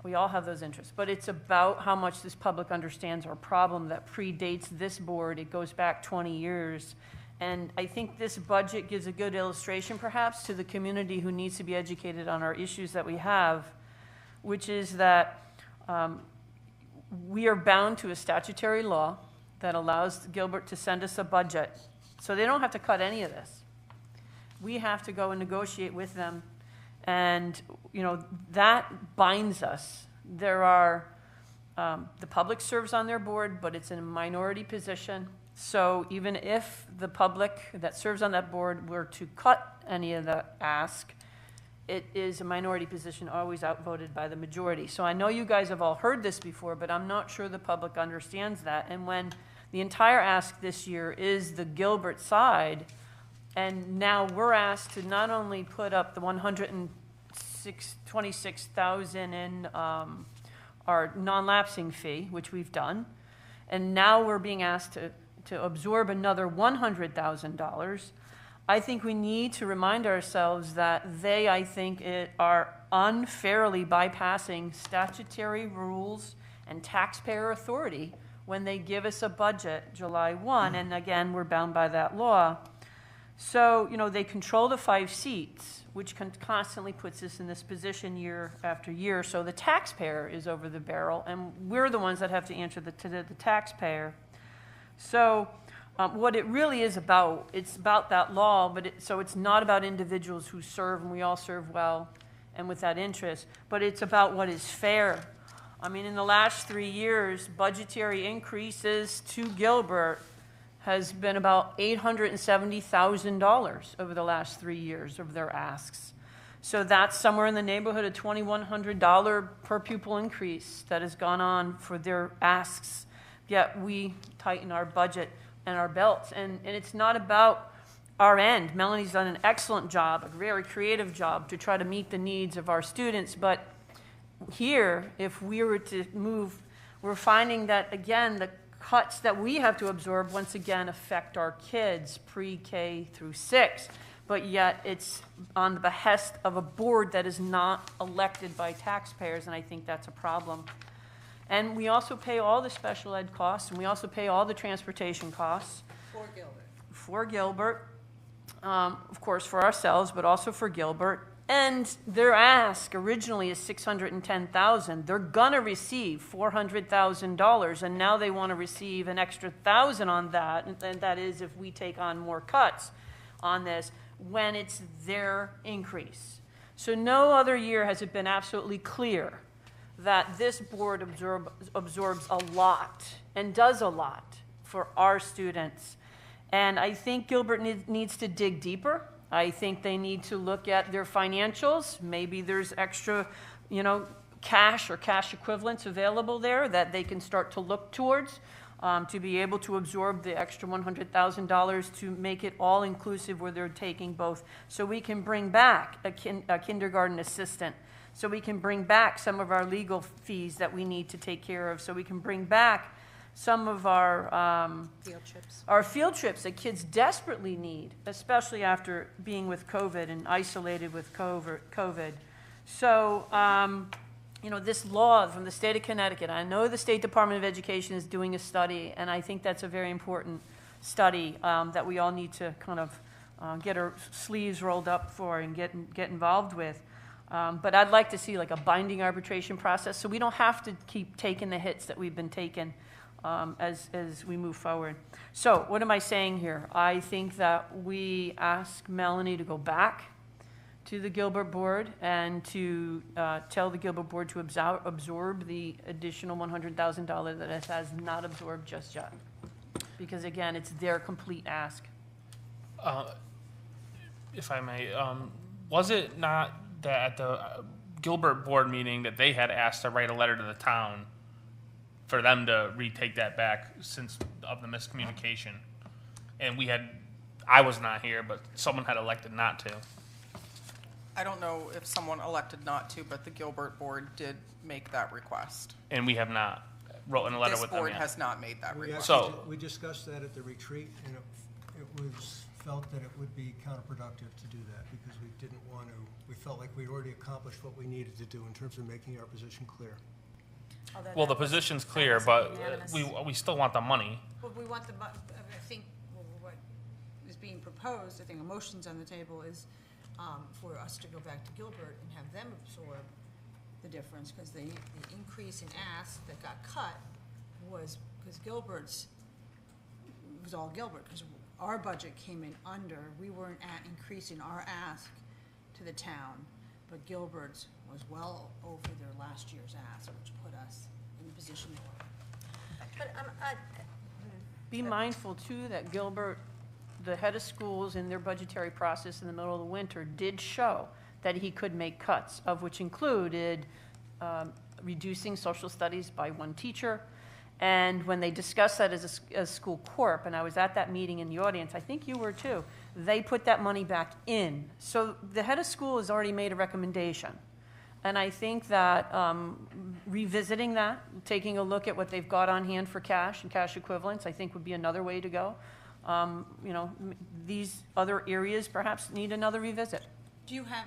We all have those interests. But it's about how much this public understands our problem that predates this board. It goes back 20 years. And I think this budget gives a good illustration, perhaps, to the community who needs to be educated on our issues that we have, which is that we are bound to a statutory law that allows Gilbert to send us a budget. So they don't have to cut any of this. We have to go and negotiate with them. And, that binds us. There are, the public serves on their board, but it's in a minority position. So even if the public that serves on that board were to cut any of the ask, it is a minority position, always outvoted by the majority. So I know you guys have all heard this before, but I'm not sure the public understands that. And when the entire ask this year is the Gilbert side, and now we're asked to not only put up the $126,000 in our non-lapsing fee, which we've done, and now we're being asked to absorb another $100,000, I think we need to remind ourselves that they, I think, are unfairly bypassing statutory rules and taxpayer authority when they give us a budget July 1, and again, we're bound by that law. So, they control the 5 seats, which constantly puts us in this position year after year. So the taxpayer is over the barrel, and we're the ones that have to answer to the taxpayer. So what it really is about, it's about that law, but so it's not about individuals who serve, and we all serve well and with that interest, but it's about what is fair. I mean, in the last 3 years, budgetary increases to Gilbert has been about $870,000 over the last 3 years of their asks. So that's somewhere in the neighborhood of $2,100 per pupil increase that has gone on for their asks. Yet we tighten our budget and our belts. And it's not about our end. Melanie's done an excellent job, a very creative job to try to meet the needs of our students. But here, if we were to move, we're finding that, again, the cuts that we have to absorb once again affect our kids pre-K through 6, but yet it's on the behest of a board that is not elected by taxpayers, and I think that's a problem. And we also pay all the special ed costs, and we also pay all the transportation costs. For Gilbert. Of course, for ourselves, but also for Gilbert. And their ask originally is $610,000. They're gonna receive $400,000, and now they want to receive an extra $1,000 on that, and that is if we take on more cuts on this, when it's their increase. So no other year has it been absolutely clear that this board absorbs a lot and does a lot for our students. And I think Gilbert needs to dig deeper. I think they need to look at their financials. Maybe there's extra, cash or cash equivalents available there that they can start to look towards to be able to absorb the extra $100,000 to make it all inclusive where they're taking both. So we can bring back a kindergarten assistant. So we can bring back some of our legal fees that we need to take care of. So we can bring back some of our field trips that kids desperately need, especially after being with COVID and isolated with COVID. So, this law from the state of Connecticut, I know the State Department of Education is doing a study, and I think that's a very important study that we all need to kind of get our sleeves rolled up for and get involved with. But I'd like to see like a binding arbitration process, so we don't have to keep taking the hits that we've been taking as we move forward. So what am I saying here? I think that we ask Melanie to go back to the Gilbert Board and to tell the Gilbert Board to absorb the additional $100,000 that it has not absorbed just yet. Because again, it's their complete ask. If I may, was it not that at the Gilbert Board meeting that they had asked to write a letter to the town for them to retake that back since of the miscommunication? And I was not here, but someone had elected not to. I don't know if someone elected not to, but the Gilbert Board did make that request. And we have not written a letter This with them board yet. has not made that We request. So- we discussed that at the retreat, and it was felt that it would be counterproductive to do that, because we didn't want to, we felt like we'd already accomplished what we needed to do in terms of making our position clear. Although Well, that the was- position's that clear, was but unanimous. we still want the money. But we want I think what is being proposed, I think a motion's on the table, is for us to go back to Gilbert and have them absorb the difference, because the increase in ask that got cut was, because Gilbert's, it was all Gilbert, because our budget came in under, we weren't increasing our ask to the town, but Gilbert's was well over their last year's ask, which put us in the position they were. But Be mindful too that Gilbert, the head of schools in their budgetary process in the middle of the winter did show that he could make cuts, of which included reducing social studies by one teacher. And when they discussed that as a school corp, and I was at that meeting in the audience, I think you were too, they put that money back in. So the head of school has already made a recommendation. And I think that revisiting that, taking a look at what they've got on hand for cash and cash equivalents, I think would be another way to go. You know, these other areas perhaps need another revisit. Do you have,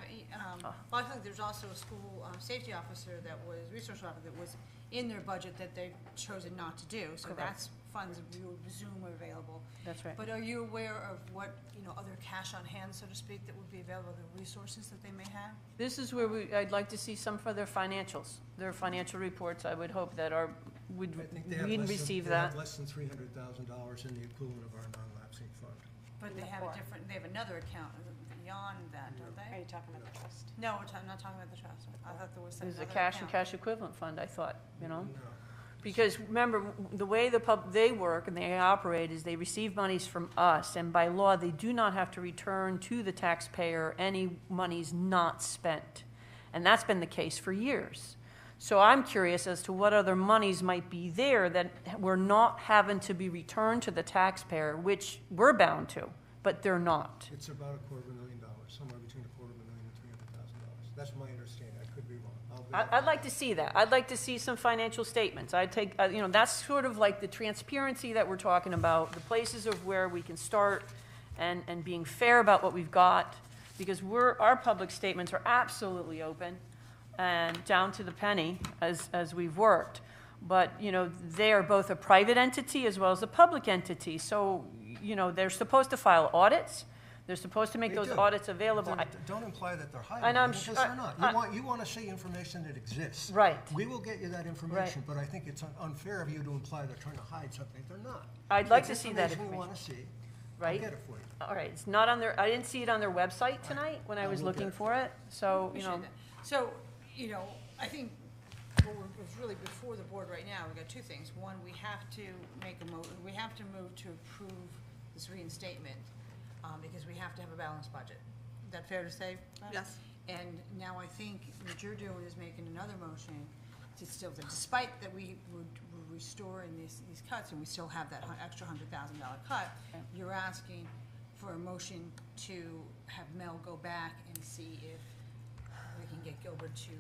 well, I think there's also a school safety officer that was, resource officer that was in their budget that they've chosen not to do. So Correct. that's funds that we would presume are available. That's right. But are you aware of what, other cash on hand, so to speak, that would be available, the resources that they may have? This is where I'd like to see some for their financials, their financial reports. I would hope that we'd I think they have receive they that. have less than $300,000 in the equivalent of our non-lapsing fund. But they have they have another account beyond that, don't are they? you talking about the trust? No, I'm not talking about the trust. I thought there was some There's a other cash and account. cash equivalent fund, I thought, No. Because remember, the way they work and they operate is they receive monies from us, and by law, they do not have to return to the taxpayer any monies not spent. And that's been the case for years. So I'm curious as to what other monies might be there that were not having to be returned to the taxpayer, which we're bound to, but they're not. It's about $250,000, somewhere between $250,000 and $300,000. That's my understanding. I could be wrong. I'd like to see that. I'd like to see some financial statements. I'd take, that's sort of like the transparency that we're talking about, the places of where we can start and being fair about what we've got, because our public statements are absolutely open and down to the penny as we've worked. But, they are both a private entity as well as a public entity. So, they're supposed to file audits. They're supposed to make They those do. audits available. Don't imply that they're hiding And it, I'm because sure- they're not. You want to see information that exists. Right. We will get you that information, but I think it's unfair of you to imply they're trying to hide something. They're not. I'd like It's to see that information we want to see. Right? I'll get it for you. All right, it's not on I didn't see it on their website tonight when I was will looking get it. for it, so, Appreciate that. So, I think what was really before the board right now, we've got two things. One, we have to we have to move to approve this reinstatement, because we have to have a balanced budget. Is that fair to say? Brad? Yes. And now I think what you're doing is making another motion to still, despite that we're restoring these cuts and we still have that extra $100,000 cut, you're asking for a motion to have Mel go back and see if we can get Gilbert to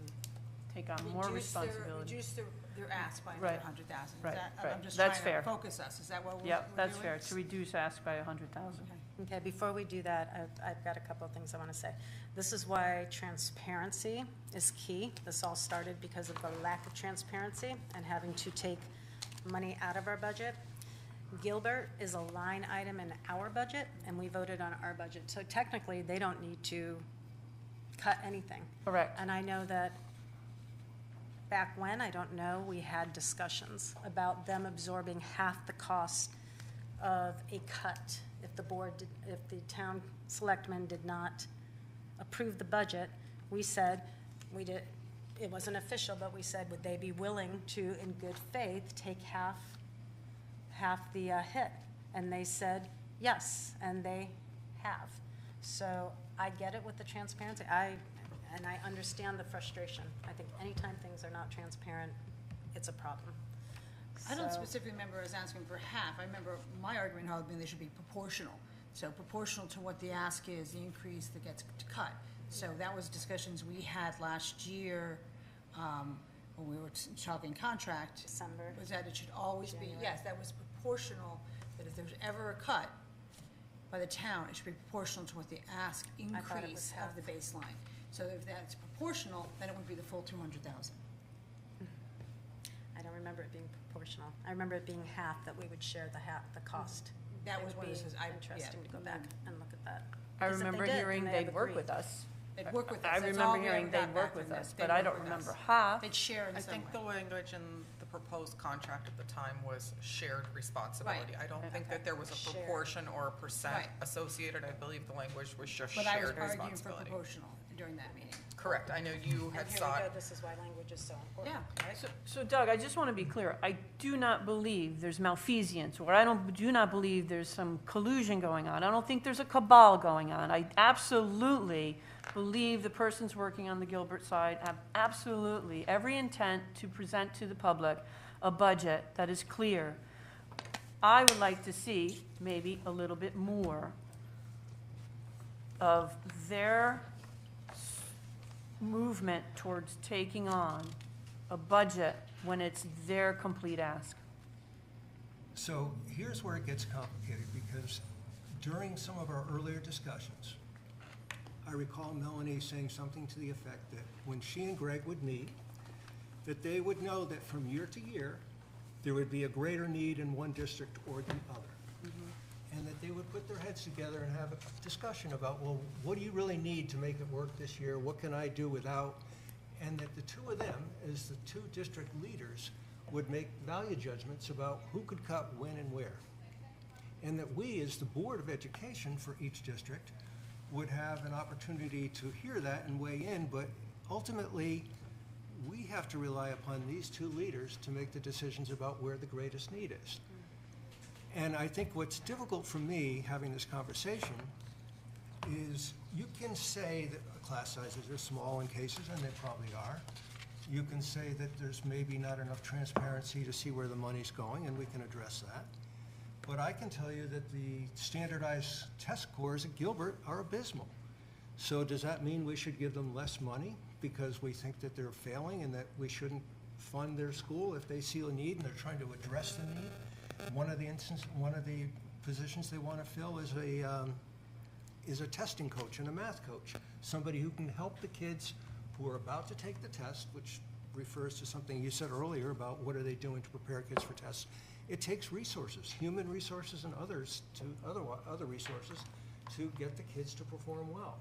take on more responsibility. reduce their ask by Right. another 100,000. Right, right. I'm just That's trying fair. to focus us. Is that what we're doing? Yep, that's fair, to reduce ask by 100,000. Okay, before we do that, I've got a couple of things I want to say. This is why transparency is key. This all started because of the lack of transparency and having to take money out of our budget. Gilbert is a line item in our budget, and we voted on our budget. So technically, they don't need to cut anything. Correct. And I know that back when, I don't know, we had discussions about them absorbing half the cost of a cut if the board, if the town selectmen did not approve the budget. We said, it wasn't official, but we said, would they be willing to, in good faith, take half the hit? And they said, yes, and they have. So I get it with the transparency. And I understand the frustration. I think anytime things are not transparent, it's a problem. I don't So- specifically remember us asking for half. I remember my argument had been they should be proportional. So proportional to what the ask is, the increase that gets cut. So that was discussions we had last year, when we were talking contract. December. Was that it should always be, January. yes, that was proportional, that if there's ever a cut by the town, it should be proportional to what the ask thought it was increase half. of the baseline. So if that's proportional, then it would be the full 200,000. I don't remember it being proportional. I remember it being half, that we would share the cost. That It was would one of be the, interesting to go back and look at that. I Because if they remember did, then hearing they have they'd work agreed. with us. They'd work with us. I That's all remember we hearing ever got they'd back work with from them. us, They'd but I work don't with remember us. half. They'd share in I some think the way. language in the proposed contract at the time was shared responsibility. I don't think that there was a Shared. proportion or a percent Right. associated. I believe the language was just But I was shared arguing for responsibility. proportional during that meeting. Correct. I know you And had here we sought. go, this is why language is so important. Yeah. right? So Doug, I just want to be clear. I do not believe there's malfeasance, or I do not believe there's some collusion going on. I don't think there's a cabal going on. I absolutely believe the persons working on the Gilbert side have absolutely every intent to present to the public a budget that is clear. I would like to see maybe a little bit more of their movement towards taking on a budget when it's their complete ask. So here's where it gets complicated, because during some of our earlier discussions, I recall Melanie saying something to the effect that when she and Greg would meet, that they would know that from year to year, there would be a greater need in one district or the other. And that they would put their heads together and have a discussion about, well, what do you really need to make it work this year? What can I do without? And that the two of them, as the two district leaders, would make value judgments about who could cut when and where. And that we, as the Board of Education for each district, would have an opportunity to hear that and weigh in, but ultimately, we have to rely upon these two leaders to make the decisions about where the greatest need is. And I think what's difficult for me, having this conversation, is you can say that class sizes are small in cases, and they probably are. You can say that there's maybe not enough transparency to see where the money's going, and we can address that. But I can tell you that the standardized test scores at Gilbert are abysmal. So does that mean we should give them less money because we think that they're failing and that we shouldn't fund their school if they see a need and they're trying to address the need? One of the positions they want to fill is a testing coach and a math coach, somebody who can help the kids who are about to take the test, which refers to something you said earlier about what are they doing to prepare kids for tests. It takes resources, human resources and other resources, to get the kids to perform well.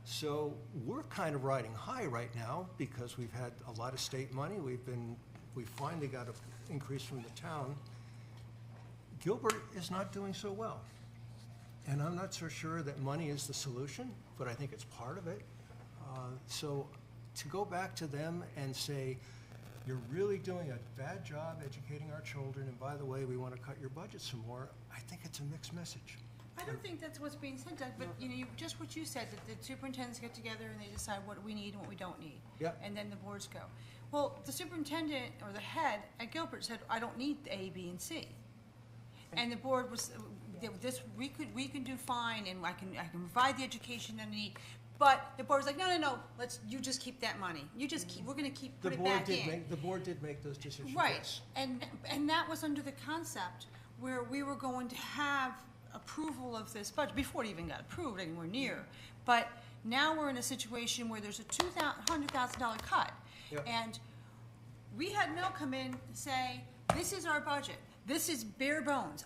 So we're kind of riding high right now because we've had a lot of state money. We finally got an increase from the town. Gilbert is not doing so well. And I'm not so sure that money is the solution, but I think it's part of it. So to go back to them and say, you're really doing a bad job educating our children, and by the way, we want to cut your budget some more, I think it's a mixed message. I don't think that's what's being said, Doug, but just what you said, that the superintendents get together and they decide what we need and what we don't need. Yep. And then the boards go. Well, the superintendent or the head at Gilbert said, I don't need A, B, and C. And the board was, we can do fine, and I can provide the education that I need. But the board was like, no, you just keep that money. You just keep, we're gonna keep, put it back in. The board did make those decisions, Right, yes. and that was under the concept where we were going to have approval of this budget, before it even got approved anywhere near. But now we're in a situation where there's a $100,000 cut. Yep. And we had Mel come in and say, this is our budget. This is bare bones.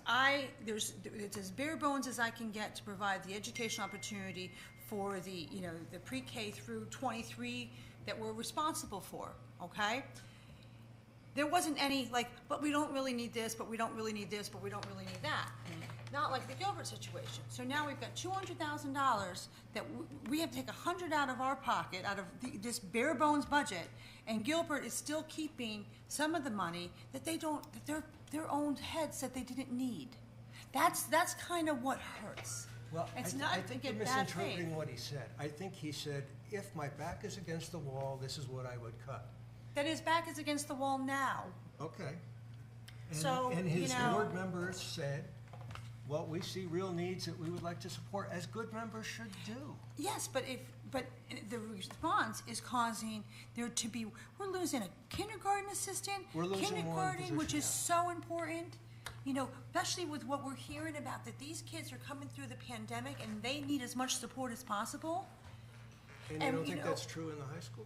It's as bare bones as I can get to provide the educational opportunity for the, you know, the pre-K through 23 that we're responsible for, okay? There wasn't any like, but we don't really need this, but we don't really need this, but we don't really need that. Not like the Gilbert situation. So now we've got $200,000 that we have to take 100 out of our pocket, out of this bare bones budget, and Gilbert is still keeping some of the money that they don't, that their own heads said they didn't need. That's kind of what hurts. Well, It's I not think to you're get bad faith. misinterpreting what he said. I think he said, if my back is against the wall, this is what I would cut. That his back is against the wall now. Okay. And- So, And his you know- board members said, well, we see real needs that we would like to support, as good members should do. Yes, but the response is causing there to be, we're losing a kindergarten assistant. We're losing one Kindergarten, which position, is so important, you know, especially with what we're hearing about, that these kids are coming through the pandemic and they need as much support as possible. And you And, don't you think know- that's true in the high school?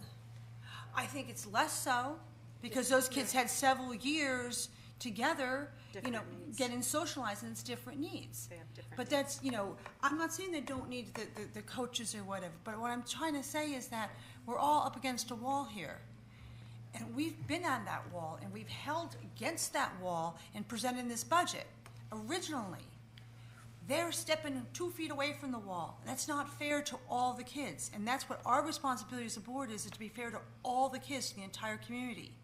I think it's less so, because those kids had several years together, you know, Different needs. getting socialized, and it's different needs. They have different But that's, you know, I'm not saying they don't need the coaches or whatever, but what I'm trying to say is that we're all up against a wall here. And we've been on that wall, and we've held against that wall and presented this budget. Originally, they're stepping 2 feet away from the wall. That's not fair to all the kids, and that's what our responsibility as a board is to be fair to all the kids, to the entire community.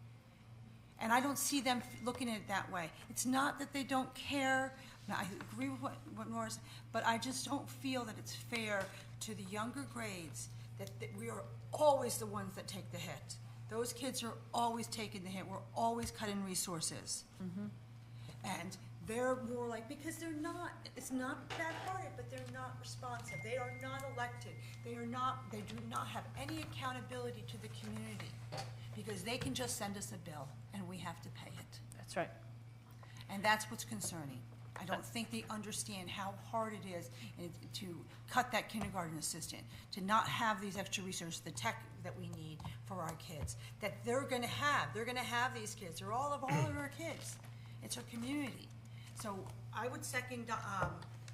And I don't see them looking at it that way. It's not that they don't care. Now, I agree with what Nora said, but I just don't feel that it's fair to the younger grades that we are always the ones that take the hit. Those kids are always taking the hit. We're always cutting resources. And they're more like, because they're not, it's not bad-hearted, but they're not responsive. They are not elected. They do not have any accountability to the community, because they can just send us a bill and we have to pay it. That's right. And that's what's concerning. I don't think they understand how hard it is to cut that kindergarten assistant, to not have these extra resources, the tech that we need for our kids, that they're gonna have. They're gonna have these kids. They're all of our kids. It's our community. So I would second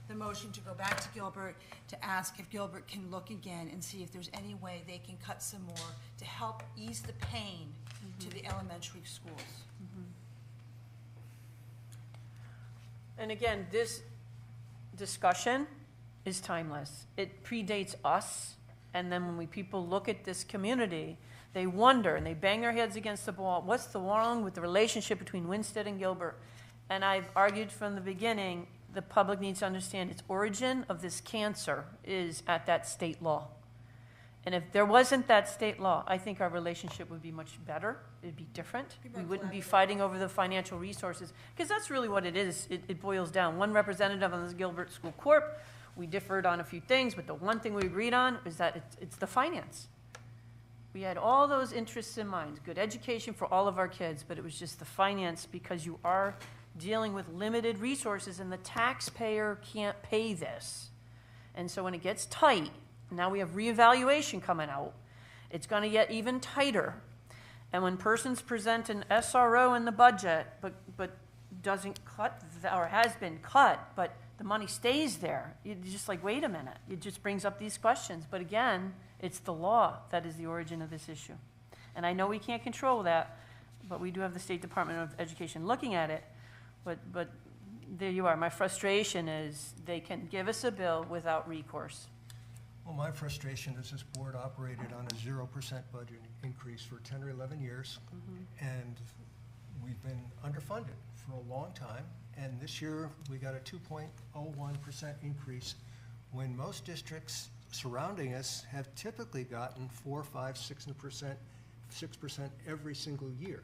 the motion to go back to Gilbert, to ask if Gilbert can look again and see if there's any way they can cut some more to help ease the pain to the elementary schools. And again, this discussion is timeless. It predates us, and then when people look at this community, they wonder and they bang their heads against the wall, what's the wrong with the relationship between Winstead and Gilbert? And I've argued from the beginning, the public needs to understand its origin of this cancer is at that state law. And if there wasn't that state law, I think our relationship would be much better. It'd be different. We wouldn't be fighting over the financial resources, because that's really what it is. It boils down. One representative on this Gilbert School Corp, we differed on a few things, but the one thing we agreed on is that it's the finance. We had all those interests in mind, good education for all of our kids, but it was just the finance, because you are dealing with limited resources and the taxpayer can't pay this. And so when it gets tight, now we have reevaluation coming out, it's going to get even tighter. And when persons present an SRO in the budget, but doesn't cut, or has been cut, but the money stays there, you're just like, wait a minute. It just brings up these questions. But again, it's the law that is the origin of this issue. And I know we can't control that, but we do have the State Department of Education looking at it. But there you are. My frustration is they can give us a bill without recourse. Well, my frustration is this board operated on a 0% budget increase for 10 or 11 years, and we've been underfunded for a long time, and this year we got a 2.01% increase when most districts surrounding us have typically gotten 4, 5, 6% every single year.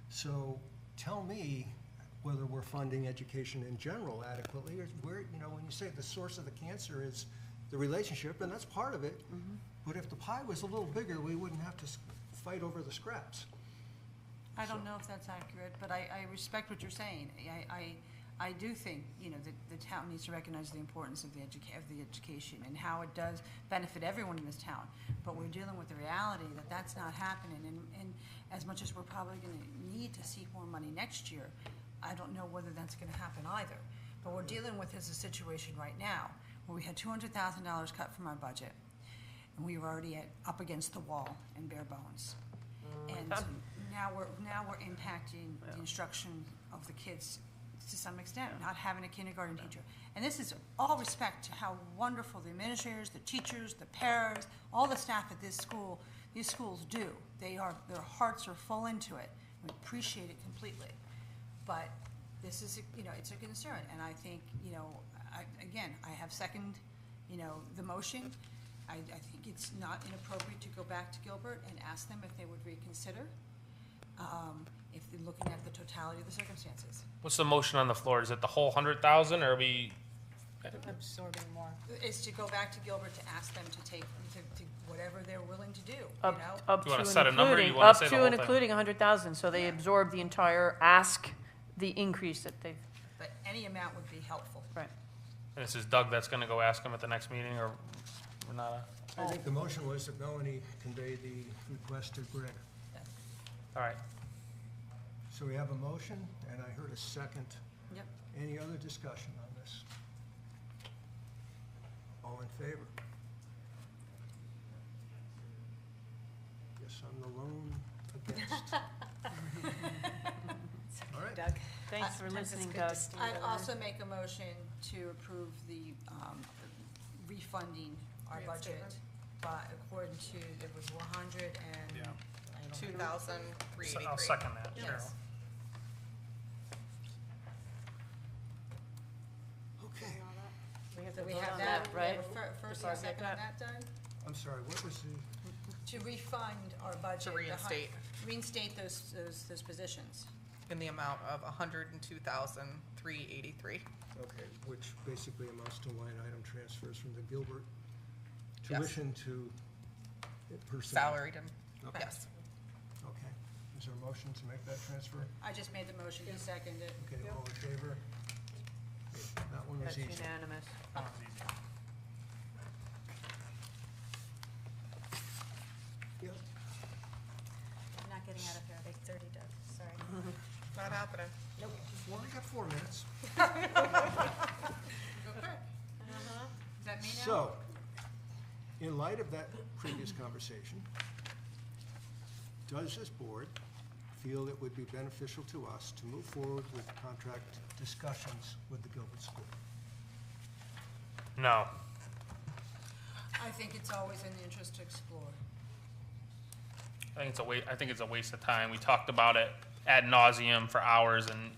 So tell me whether we're funding education in general adequately, or where, you know, when you say the source of the cancer is the relationship, and that's part of it, but if the pie was a little bigger, we wouldn't have to fight over the scraps. I don't know if that's accurate, but I respect what you're saying. I do think, you know, that the town needs to recognize the importance of the education and how it does benefit everyone in this town. But we're dealing with the reality that that's not happening, and as much as we're probably going to need to seek more money next year, I don't know whether that's going to happen either. But we're dealing with is a situation right now where we had $200,000 cut from our budget. and we were already up against the wall and bare bones. And now we're impacting the instruction of the kids to some extent, not having a kindergarten teacher. And this is all respect to how wonderful the administrators, the teachers, the paras, all the staff at these schools do. Their hearts are full into it. We appreciate it completely. But this is, it's a concern. And I think, I have second, the motion. I think it's not inappropriate to go back to Gilbert and ask them if they would reconsider, if they're looking at the totality of the circumstances. What's the motion on the floor? Is it the whole 100,000, or are we? Absorbing more. Is to go back to Gilbert to ask them to take, to whatever they're willing to do, Up Do you wanna to set a and number, or you including, wanna up say the to whole and thing? including 100,000, so they absorb the entire ask, the increase that they've, But any amount would be helpful. right. And this is Doug that's gonna go ask him at the next meeting, or Renata? I think the motion was that Melanie convey the request to Greg. All right. So we have a motion, and I heard a second. Yep. Any other discussion on this? All in favor? Guess I'm the lone against. All right. Doug. Thanks for listening, Doug. I'd also make a motion to approve the refunding our budget by, according to, it was 100 and. Yeah. I don't know. 2,383. I'll second that, Cheryl. Yes. Okay. We have So to we vote have on that, that, right? First Before I and get second on that? that done? I'm sorry, what was the, To refund our budget. To reinstate. Reinstate those positions. In the amount of 102,383. okay, which basically amounts to line item transfers from the Gilbert Yes. tuition to personnel. Salaried and, Okay. yes. Okay. Is there a motion to make that transfer? I just made the motion, you seconded it. Okay, all in favor? Okay, that one was That's easy. unanimous. That one's easy. Yep. I'm not getting out of here at 8:30, Doug, sorry. Not happening. Well, we got 4 minutes. Is that me now? So, in light of that previous conversation, does this board feel it would be beneficial to us to move forward with contract discussions with the Gilbert School? No. I think it's always in the interest to explore. I think it's a waste of time. We talked about it ad nauseum for hours, and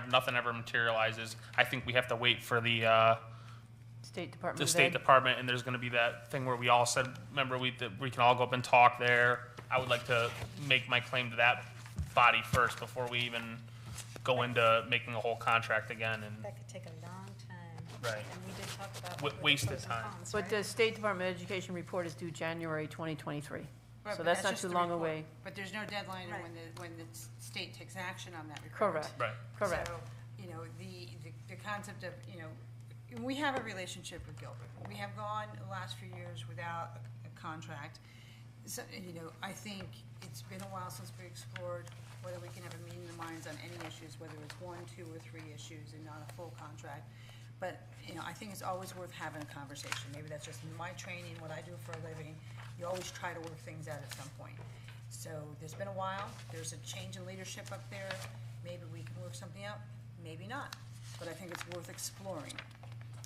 nothing ever materializes. I think we have to wait for the State Department the of State Ed. Department, and there's gonna be that thing where we all said, remember, that we can all go up and talk there. I would like to make my claim to that body first before we even go into making a whole contract again, and, That could take a long time. Right. And we did talk about. Wa- what the wasted pros and time. cons, But right? the State Department of Education report is due January 2023. Right, So but that's not just too the long report. away. But there's no deadline Right. when the state takes action on that report. Correct, right. correct. So, the concept of, we have a relationship with Gilbert. We have gone the last few years without a contract. So, I think it's been a while since we explored whether we can have a meeting of the minds on any issues, whether it's 1, 2, or 3 issues and not a full contract. But, I think it's always worth having a conversation. Maybe that's just my training, what I do for a living. You always try to work things out at some point. So there's been a while, there's a change in leadership up there. Maybe we can work something out, maybe not. But I think it's worth exploring.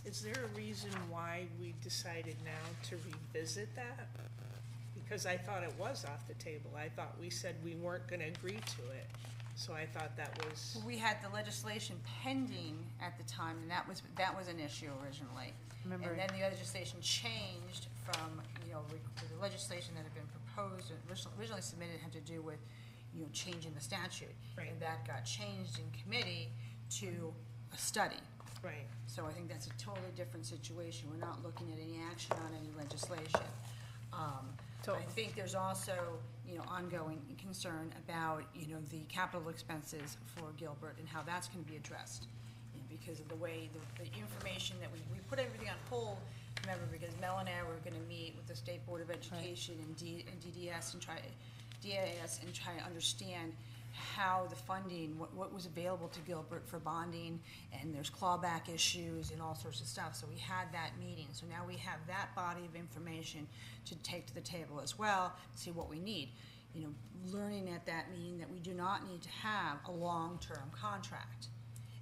Is there a reason why we decided now to revisit that? Because I thought it was off the table. I thought we said we weren't gonna agree to it. So I thought that was, We had the legislation pending at the time, and that was an issue originally. Remember- And then the legislation changed from, the legislation that had been proposed, and originally submitted had to do with, changing the statute. Right. And that got changed in committee to a study. right, So I think that's a totally different situation. We're not looking at any action on any legislation. So- I think there's also, ongoing concern about, the capital expenses for Gilbert and how that's gonna be addressed. Because of the way, the information that we put everything on hold, remember, because Mel and I were gonna meet with the State Board of Education and DAS and try to understand how the funding, what was available to Gilbert for bonding, and there's clawback issues and all sorts of stuff. So we had that meeting. So now we have that body of information to take to the table as well, see what we need. You know, learning at that meeting that we do not need to have a long-term contract.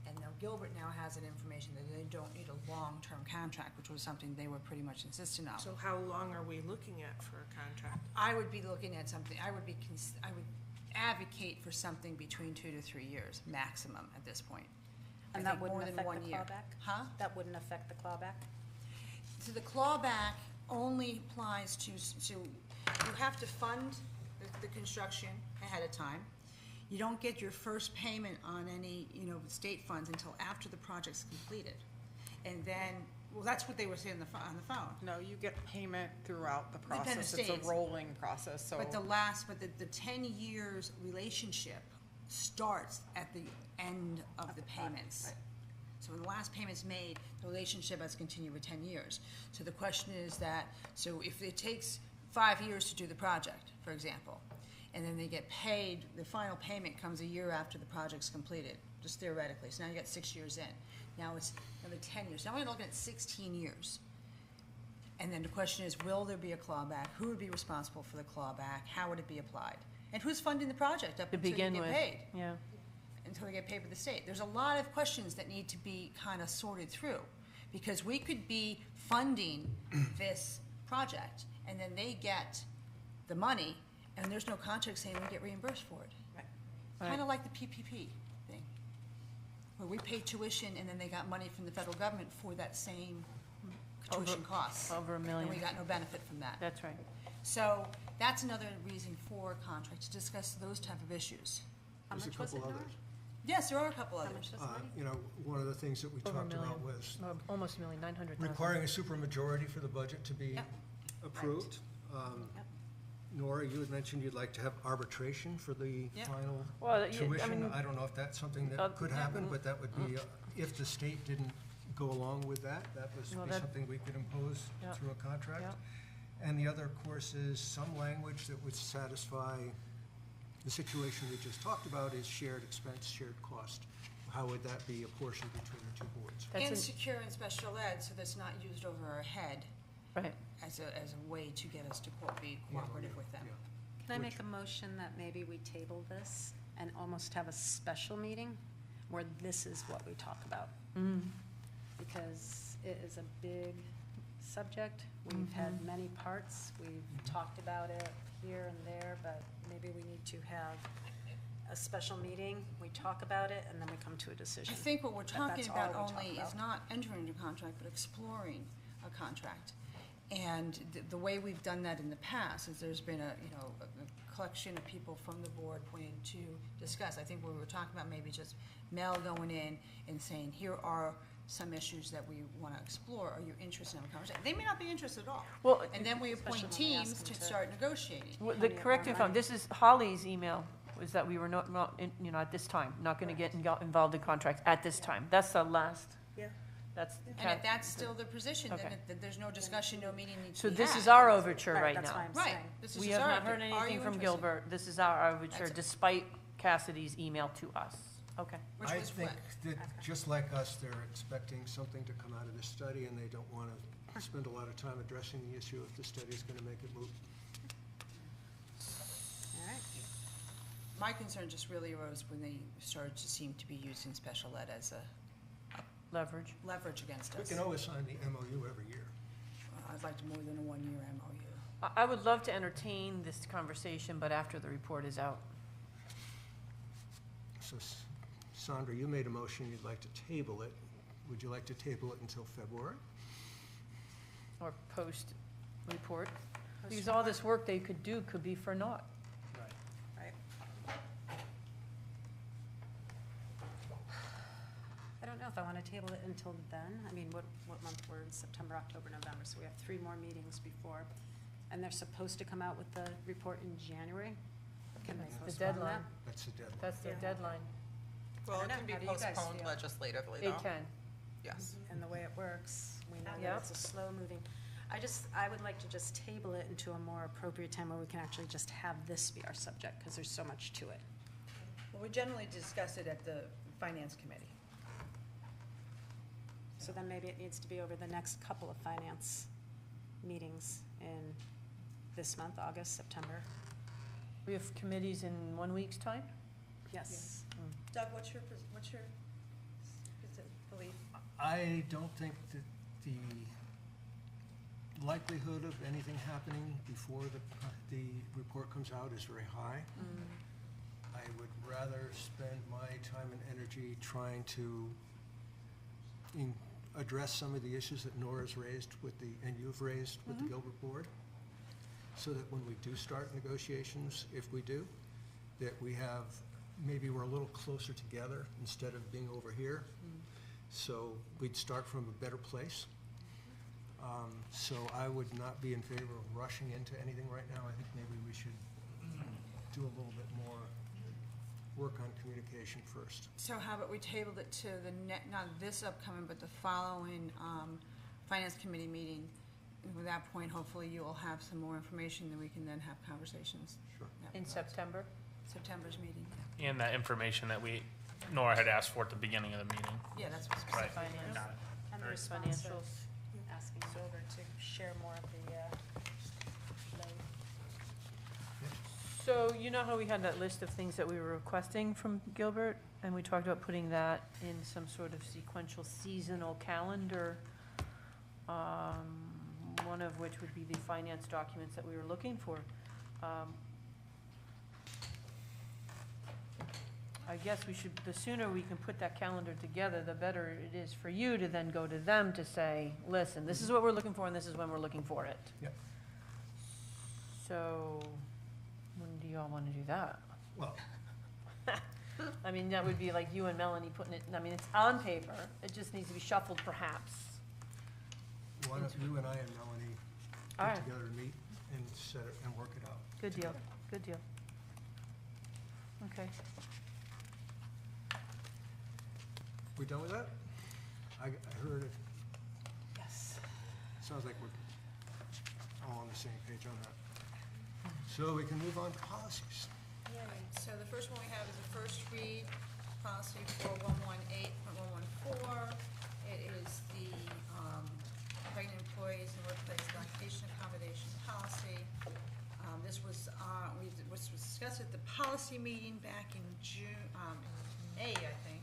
And now Gilbert now has that information that they don't need a long-term contract, which was something they were pretty much insistent on. So how long are we looking at for a contract? I would be looking at something, I would advocate for something between 2 to 3 years maximum at this point. And I that think more wouldn't than affect 1 the year. clawback? Huh? That wouldn't affect the clawback? So the clawback only applies to, so you have to fund the construction ahead of time. You don't get your first payment on any, state funds until after the project's completed. And then, well, that's what they were saying on the phone. No, you get payment throughout the Depends process. It's a states. rolling process, so. But the 10 years relationship starts at the end of the payments. So when the last payment's made, the relationship has continued for 10 years. So the question is that, so if it takes 5 years to do the project, for example, and then they get paid, the final payment comes a year after the project's completed, just theoretically. So now you got 6 years in. Now it's another 10 years. Now we're looking at 16 years. And then the question is, will there be a clawback? Who would be responsible for the clawback? How would it be applied? And who's funding the project up To until you begin get with, paid? yeah. Until we get paid by the state. There's a lot of questions that need to be kind of sorted through, because we could be funding this project, and then they get the money, and there's no contract saying we get reimbursed for it. Right. Kind of like the PPP thing, where we pay tuition, and then they got money from the federal government for that same tuition costs. Over $1 And million. we got no benefit from that. That's right. So that's another reason for a contract, to discuss those type of issues. How There's a much was it, couple Nora? others. Yes, there are a couple How others. much was the money? One of the things that we Over $1 talked about million. was Almost $1 million, 900,000. requiring a supermajority for the budget to be Yep. approved. Yep. Nora, you had mentioned you'd like to have arbitration for the Yep. final Well, yeah, I tuition. mean, I don't know if that's something uh, that could happen, but that would be, if the state didn't go along with that, that Well, would be that- something we could impose Yeah. through a contract. Yeah. And the other, of course, is some language that would satisfy the situation we just talked about is shared expense, shared cost. How would that be apportioned between the two boards? That's And in- secure and special ed, so that's not used over our head Right. as a way to get us to be cooperative with them. Yeah. Can I make a motion that maybe we table this and almost have a special meeting where this is what we talk about? Because it is a big subject. We've had many parts. We've talked about it here and there, but maybe we need to have a special meeting. We talk about it and then we come to a decision. I think what we're talking That's all about we talk only is about. not entering into a contract, but exploring a contract. And the way we've done that in the past is there's been a collection of people from the board pointed to discuss. I think we were talking about maybe just Mel going in and saying, here are some issues that we want to explore. Are you interested in a conversation? They may not be interested at all. Well, And then we appoint Especially when we ask teams them to to- start negotiating. The Plenty of correct more info, money. this is Holly's email, was that we were not, at this time, not gonna get involved in contracts at this time. That's the last, Yeah. that's. And if that's still the position, then Okay. there's no discussion, no meeting needs to So be this had. is our overture right That's why now. I'm Right, saying. this is We just have our not heard update. Are anything you from interested? Gilbert. This is our overture, That's it. despite Cassidy's email to us. Okay. Which I was think what? that, just like us, they're expecting something to come out of this study, and they don't want to spend a lot of time addressing the issue if the study is going to make it moot. All right. My concern just really arose when they started to seem to be using special ed as a Leverage. leverage against We us. can always sign the MOU every year. I'd like to more than a one-year MOU. I would love to entertain this conversation, but after the report is out. So Sandra, you made a motion, you'd like to table it. Would you like to table it until February? Or post-report. Because all this work they could do could be for naught. Right. I don't know if I want to table it until then. I mean, what month we're in? September, October, November, so we have 3 more meetings before. And they're supposed to come out with the report in January. Can they That's the postpone deadline. that? That's the deadline. That's their deadline. Well, I it don't can know. be How do you guys postponed feel? legislatively, It though. can. Yes. And the way it works, we know Yeah. that it's a slow moving. I would like to just table it into a more appropriate time where we can actually just have this be our subject, because there's so much to it. Well, we generally discuss it at the finance committee. So then maybe it needs to be over the next couple of finance meetings in this month, August, September. We have committees in 1 week's time? Yes. Doug, what's your belief? I don't think that the likelihood of anything happening before the report comes out is very high. I would rather spend my time and energy trying to address some of the issues that Nora's raised and you've raised with the Gilbert Board, so that when we do start negotiations, if we do, that maybe we're a little closer together instead of being over here. So we'd start from a better place. So I would not be in favor of rushing into anything right now. I think maybe we should do a little bit more work on communication first. So how about we tabled it to not this upcoming, but the following finance committee meeting? And at that point, hopefully you will have some more information that we can then have conversations. Sure. In September? September's meeting. And that information that Nora had asked for at the beginning of the meeting. Yeah, that's what's Right. Finance. Got it. And the Right. response Financials. of asking Silver to share more of the load. So you know how we had that list of things that we were requesting from Gilbert? And we talked about putting that in some sort of sequential seasonal calendar, one of which would be the finance documents that we were looking for. I guess the sooner we can put that calendar together, the better it is for you to then go to them to say, listen, this is what we're looking for and this is when we're looking for it. Yep. So, when do y'all want to do that? Well, I mean, that would be like you and Melanie putting it, I mean, it's on paper, it just needs to be shuffled perhaps. why don't you and I and Melanie All get right. together and meet and set it and work it out? Good deal, good deal. Okay. We done with that? I heard it. Yes. Sounds like we're all on the same page on that. So we can move on to policies. All right, so the first one we have is a first read, policy 4118.114. It is the pregnant employees and workplace lactation accommodation policy. This was discussed at the policy meeting back in May, I think,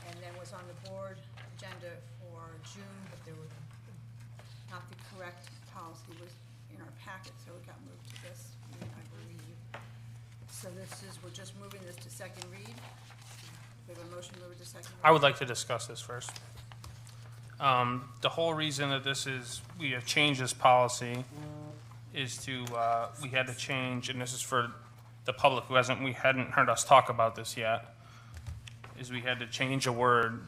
and then was on the board agenda for June, but there was not the correct policy was in our packet, so it got moved to this meeting, I believe. So we're just moving this to second read. We have a motion to move it to second read. I would like to discuss this first. The whole reason that we have changed this policy is we had to change, and this is for the public who hadn't heard us talk about this yet, is we had to change a word,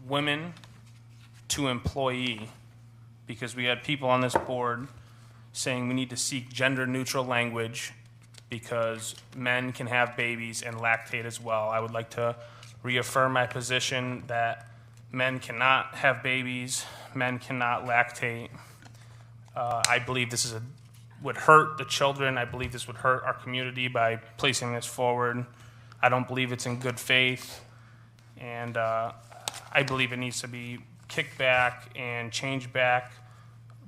women, to employee, because we had people on this board saying we need to seek gender-neutral language because men can have babies and lactate as well. I would like to reaffirm my position that men cannot have babies, men cannot lactate. I believe this would hurt the children. I believe this would hurt our community by placing this forward. I don't believe it's in good faith, and I believe it needs to be kicked back and changed back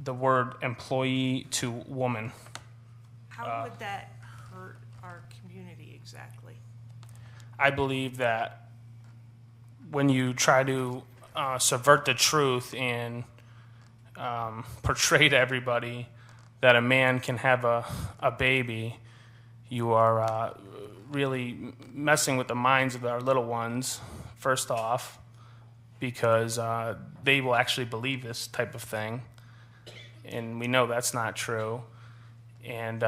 the word employee to woman. How would that hurt our community exactly? I believe that when you try to subvert the truth and portray to everybody that a man can have a baby, you are really messing with the minds of our little ones, first off, because they will actually believe this type of thing. And we know that's not true. And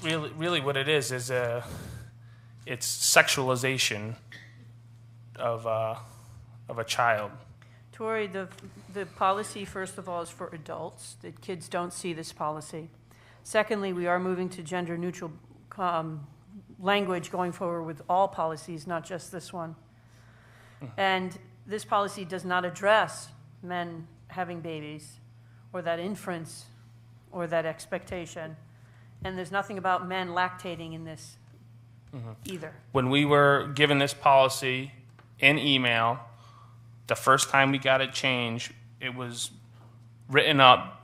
really what it is it's sexualization of a child. Tori, the policy, first of all, is for adults, that kids don't see this policy. Secondly, we are moving to gender-neutral language going forward with all policies, not just this one. And this policy does not address men having babies, or that inference, or that expectation. And there's nothing about men lactating in this either. When we were given this policy in email, the first time we got it changed, it was written up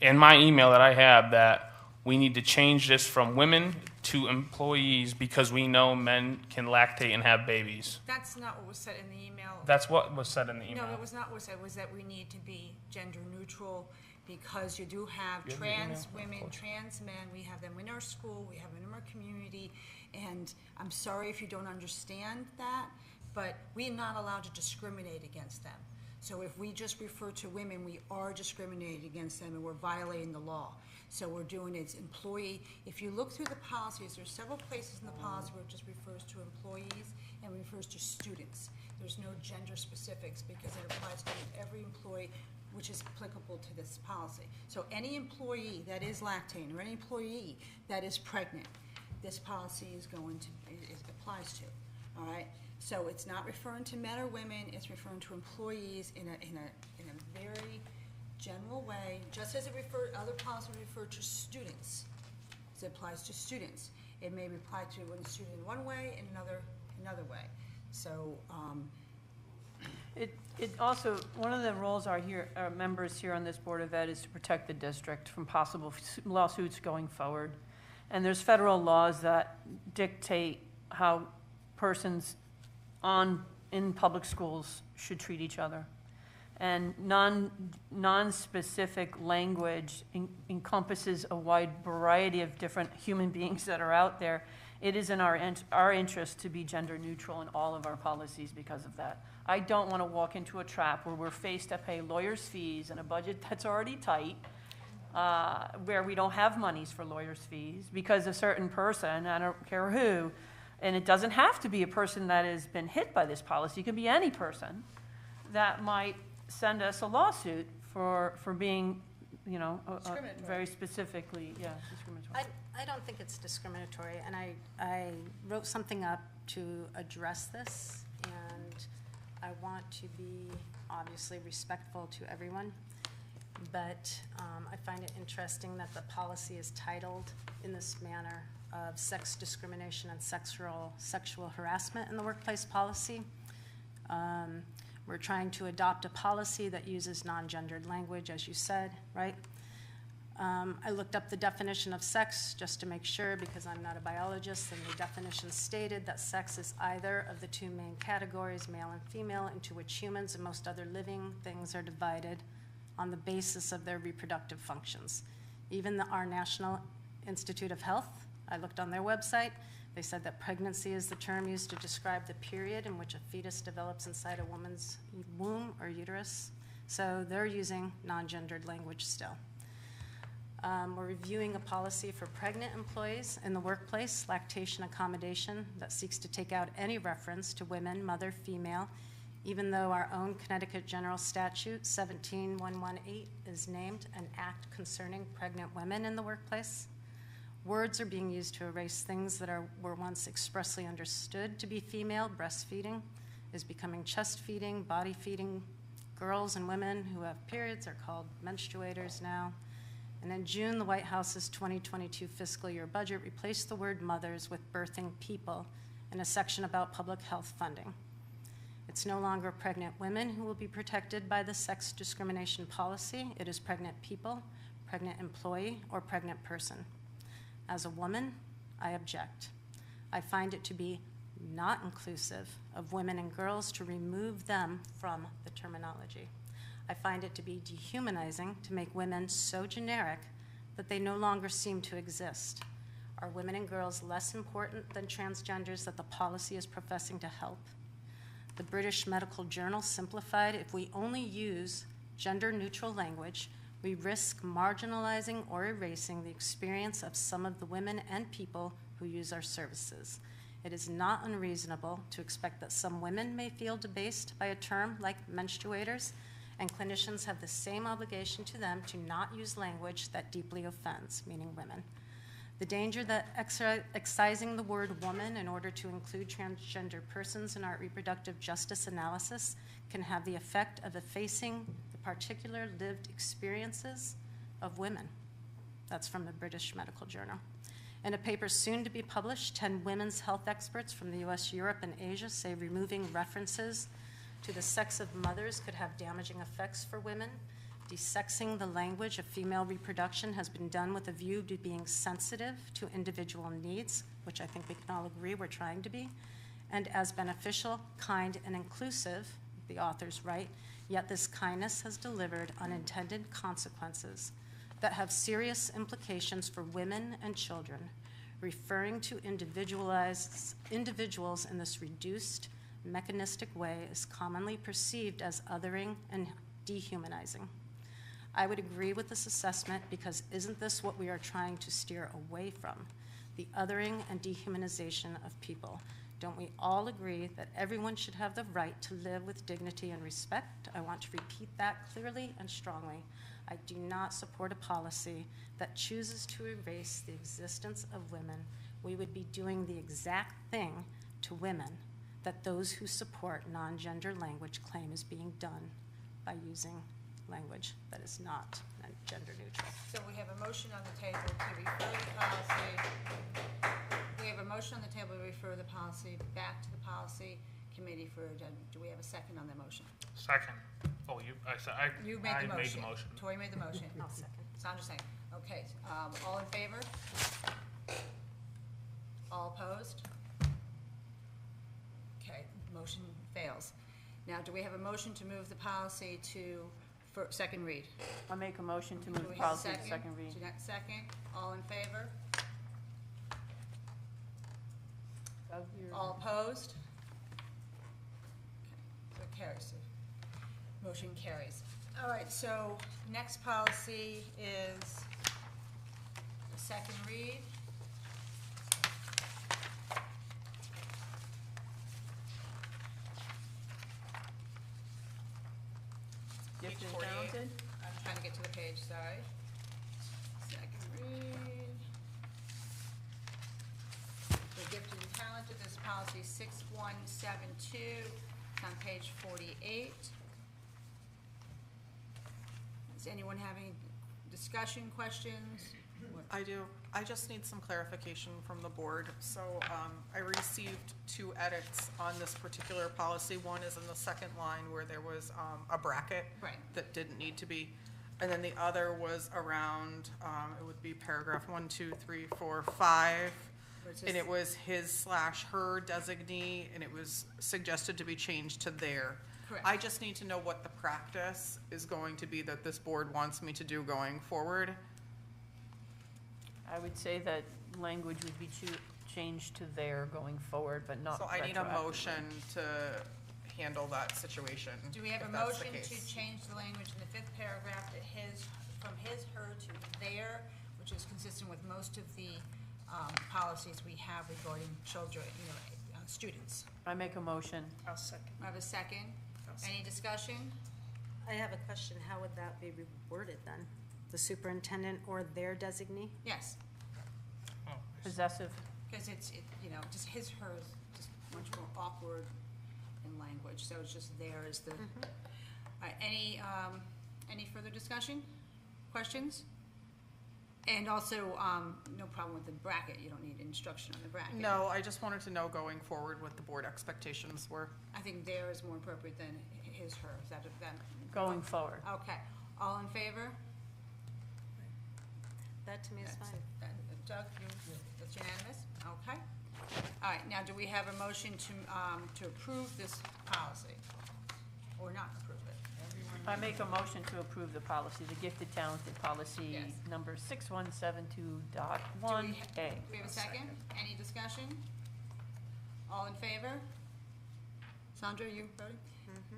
in my email that I have that we need to change this from women to employees because we know men can lactate and have babies. That's not what was said in the email. That's what was said in the email. No, that was not what was said, was that we need to be gender neutral because you do have You have the trans email? women, trans men, we have them in our school, we have them in our community, and I'm sorry if you don't understand that, but we're not allowed to discriminate against them. So if we just refer to women, we are discriminating against them and we're violating the law. So we're doing it as employee. If you look through the policies, there's several places in the policy where it just refers to employees and refers to students. There's no gender specifics because it applies to every employee, which is applicable to this policy. So any employee that is lactating or any employee that is pregnant, this policy is going to, it applies to, all right? So it's not referring to men or women, it's referring to employees in a very general way, just as other policies refer to students. It applies to students. It may apply to one student in one way and another way. So, It also, one of the roles our members here on this Board of Ed is to protect the district from possible lawsuits going forward. And there's federal laws that dictate how persons in public schools should treat each other. And non-specific language encompasses a wide variety of different human beings that are out there. It is in our interest to be gender neutral in all of our policies because of that. I don't want to walk into a trap where we're faced to pay lawyers' fees in a budget that's already tight, where we don't have monies for lawyers' fees because a certain person, I don't care who, and it doesn't have to be a person that has been hit by this policy. It can be any person that might send us a lawsuit for being, very specifically, discriminatory. I don't think it's discriminatory, and I wrote something up to address this, and I want to be obviously respectful to everyone, but I find it interesting that the policy is titled in this manner of sex discrimination and sexual harassment in the workplace policy. We're trying to adopt a policy that uses non-gendered language, as you said, right? I looked up the definition of sex just to make sure because I'm not a biologist, and the definition stated that sex is either of the two main categories, male and female, into which humans and most other living things are divided on the basis of their reproductive functions. Even our National Institute of Health, I looked on their website, they said that pregnancy is the term used to describe the period in which a fetus develops inside a woman's womb or uterus. So they're using non-gendered language still. We're reviewing a policy for pregnant employees in the workplace, lactation accommodation, that seeks to take out any reference to women, mother, female, even though our own Connecticut General Statute 17118 is named an act concerning pregnant women in the workplace. Words are being used to erase things that were once expressly understood to be female. Breastfeeding is becoming chest feeding, body feeding. Girls and women who have periods are called menstruators now. And in June, the White House's 2022 fiscal year budget replaced the word mothers with birthing people in a section about public health funding. It's no longer pregnant women who will be protected by the sex discrimination policy. It is pregnant people, pregnant employee, or pregnant person. As a woman, I object. I find it to be not inclusive of women and girls to remove them from the terminology. I find it to be dehumanizing to make women so generic that they no longer seem to exist. Are women and girls less important than transgenders that the policy is professing to help? The British Medical Journal simplified, if we only use gender-neutral language, we risk marginalizing or erasing the experience of some of the women and people who use our services. It is not unreasonable to expect that some women may feel debased by a term like menstruators, and clinicians have the same obligation to them to not use language that deeply offends, meaning women. The danger that excising the word woman in order to include transgender persons in our reproductive justice analysis can have the effect of effacing the particular lived experiences of women. That's from the British Medical Journal. In a paper soon to be published, 10 women's health experts from the US, Europe, and Asia say removing references to the sex of mothers could have damaging effects for women. Desexing the language of female reproduction has been done with a view to being sensitive to individual needs, which I think we can all agree we're trying to be, and as beneficial, kind, and inclusive, the authors write, yet this kindness has delivered unintended consequences that have serious implications for women and children. Referring to individuals in this reduced, mechanistic way is commonly perceived as othering and dehumanizing. I would agree with this assessment because isn't this what we are trying to steer away from? The othering and dehumanization of people. Don't we all agree that everyone should have the right to live with dignity and respect? I want to repeat that clearly and strongly. I do not support a policy that chooses to erase the existence of women. We would be doing the exact thing to women that those who support non-gender language claim is being done by using language that is not gender neutral. So we have a motion on the table to refer the policy. We have a motion on the table to refer the policy back to the policy committee for agenda. Do we have a second on the motion? Second. Oh, You made I the made motion. the motion. Tori made the motion. I'll second. Sandra second. Okay, all in favor? All opposed? Okay, motion fails. Now, do we have a motion to move the policy for second read? I make a motion to Do move we the have a policy to second read. Jeanette, second. All in favor? All opposed? Okay, so it carries. Motion carries. All right, so next policy is the second read. Gifted Page and 48. talented? I'm trying to get to the page, sorry. Second read. The gifted and talented, this is policy 6172, it's on page 48. Does anyone have any discussion, questions? I do. I just need some clarification from the board. So I received 2 edits on this particular policy. One is in the second line where there was a bracket Right. that didn't need to be. And then the other was around, it would be paragraph 1, 2, 3, 4, 5. And it was his/her designee, and it was suggested to be changed to their. Correct. I just need to know what the practice is going to be that this board wants me to do going forward. I would say that language would be changed to their going forward, but not So I need a retroactively. motion to handle that situation. Do we have a if that's the motion to case. change the language in the 5th paragraph to from his, her to their, which is consistent with most of the policies we have regarding children, students? I make a motion. I'll second. I have a second. Any discussion? I have a question. How would that be worded then? The superintendent or their designee? Yes, Possessive. because it's just his, her is just much more awkward in language, so it's just there is the. All right, any further discussion, questions? And also, no problem with the bracket, you don't need instruction on the bracket. No, I just wanted to know going forward what the board expectations were. I think there is more appropriate than his, her, is that? Going forward. Okay, all in favor? That to me is fine. Doug, that's unanimous? Okay. All right, now do we have a motion to approve this policy? Or not approve it? I make a motion to approve the policy, the gifted talented policy Yes. number 6172.1A. Do we have a second? Any discussion? All in favor? Sandra, you voting?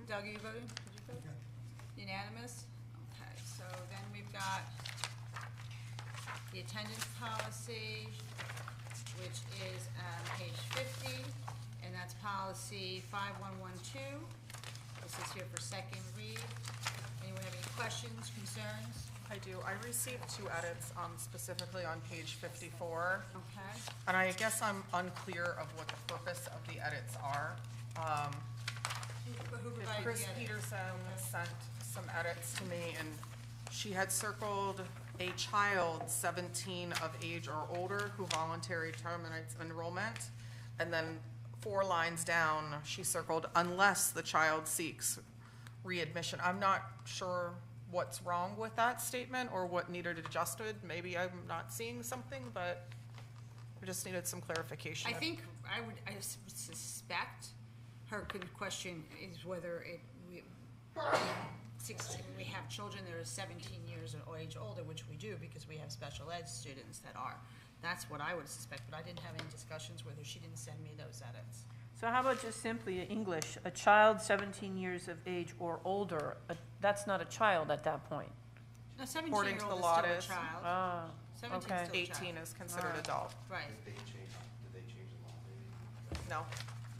Doug, are you voting? Did you vote? Unanimous? Okay, so then we've got the attendance policy, which is on page 50, and that's policy 5112. This is here for second read. Anyone have any questions, concerns? I do. I received 2 edits specifically on page 54. Okay. And I guess I'm unclear of what the purpose of the edits are. Who provided Chris the edit? Peterson sent some edits to me, and she had circled a child 17 of age or older who voluntarily terminates enrollment. And then 4 lines down, she circled, unless the child seeks readmission. I'm not sure what's wrong with that statement or what needed adjusted. Maybe I'm not seeing something, but I just needed some clarification. I think I suspect her good question is whether we have children that are 17 years or age older, which we do because we have special ed students that are. That's what I would suspect, but I didn't have any discussions with her. She didn't send me those edits. So how about just simply in English, a child 17 years of age or older, that's not a child at that point? No, According to the 17-year-old law, is it still a is. child. Ah, 17 is okay. still a child. 18 is considered adult. Right, Did they change the law maybe? No.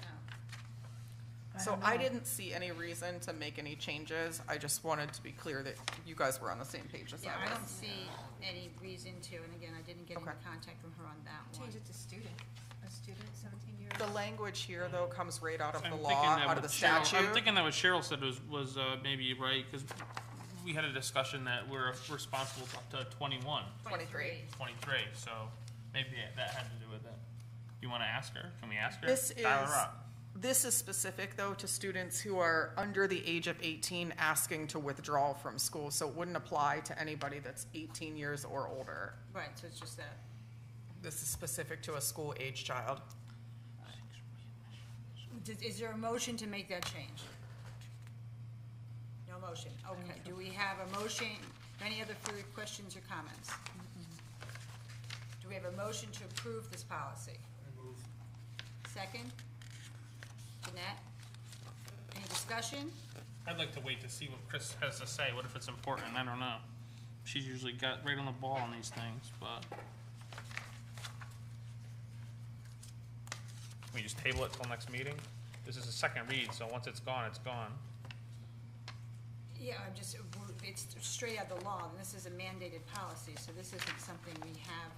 no. So I didn't see any reason to make any changes. I just wanted to be clear that you guys were on the same page as Yeah, I I was. don't see any reason to, and again, I didn't get any Okay. contact from her on that one. Change it to student, a student, 17 years. The language here, though, comes right out of the I'm law, thinking that out of the what Cheryl- statute. I'm thinking that what Cheryl said was maybe right, because we had a discussion that we're responsible up to 21, 23. 23, so maybe that had to do with it. You want to ask her? Can we ask her? This Dial her up. This is specific, though, to students who are under the age of 18 asking to withdraw from school, so it wouldn't apply to anybody that's 18 years or older. Right, so it's just that. This is specific to a school-age child. Is there a motion to make that change? No motion, okay. Do we have a motion, any other further questions or comments? Do we have a motion to approve this policy? Second? Jeanette? Any discussion? I'd like to wait to see what Chris has to say. What if it's important? I don't know. She's usually got right on the ball on these things, but. Can we just table it till next meeting? This is a second read, so once it's gone, it's gone. Yeah, it's straight out of the law, and this is a mandated policy, so this isn't something we have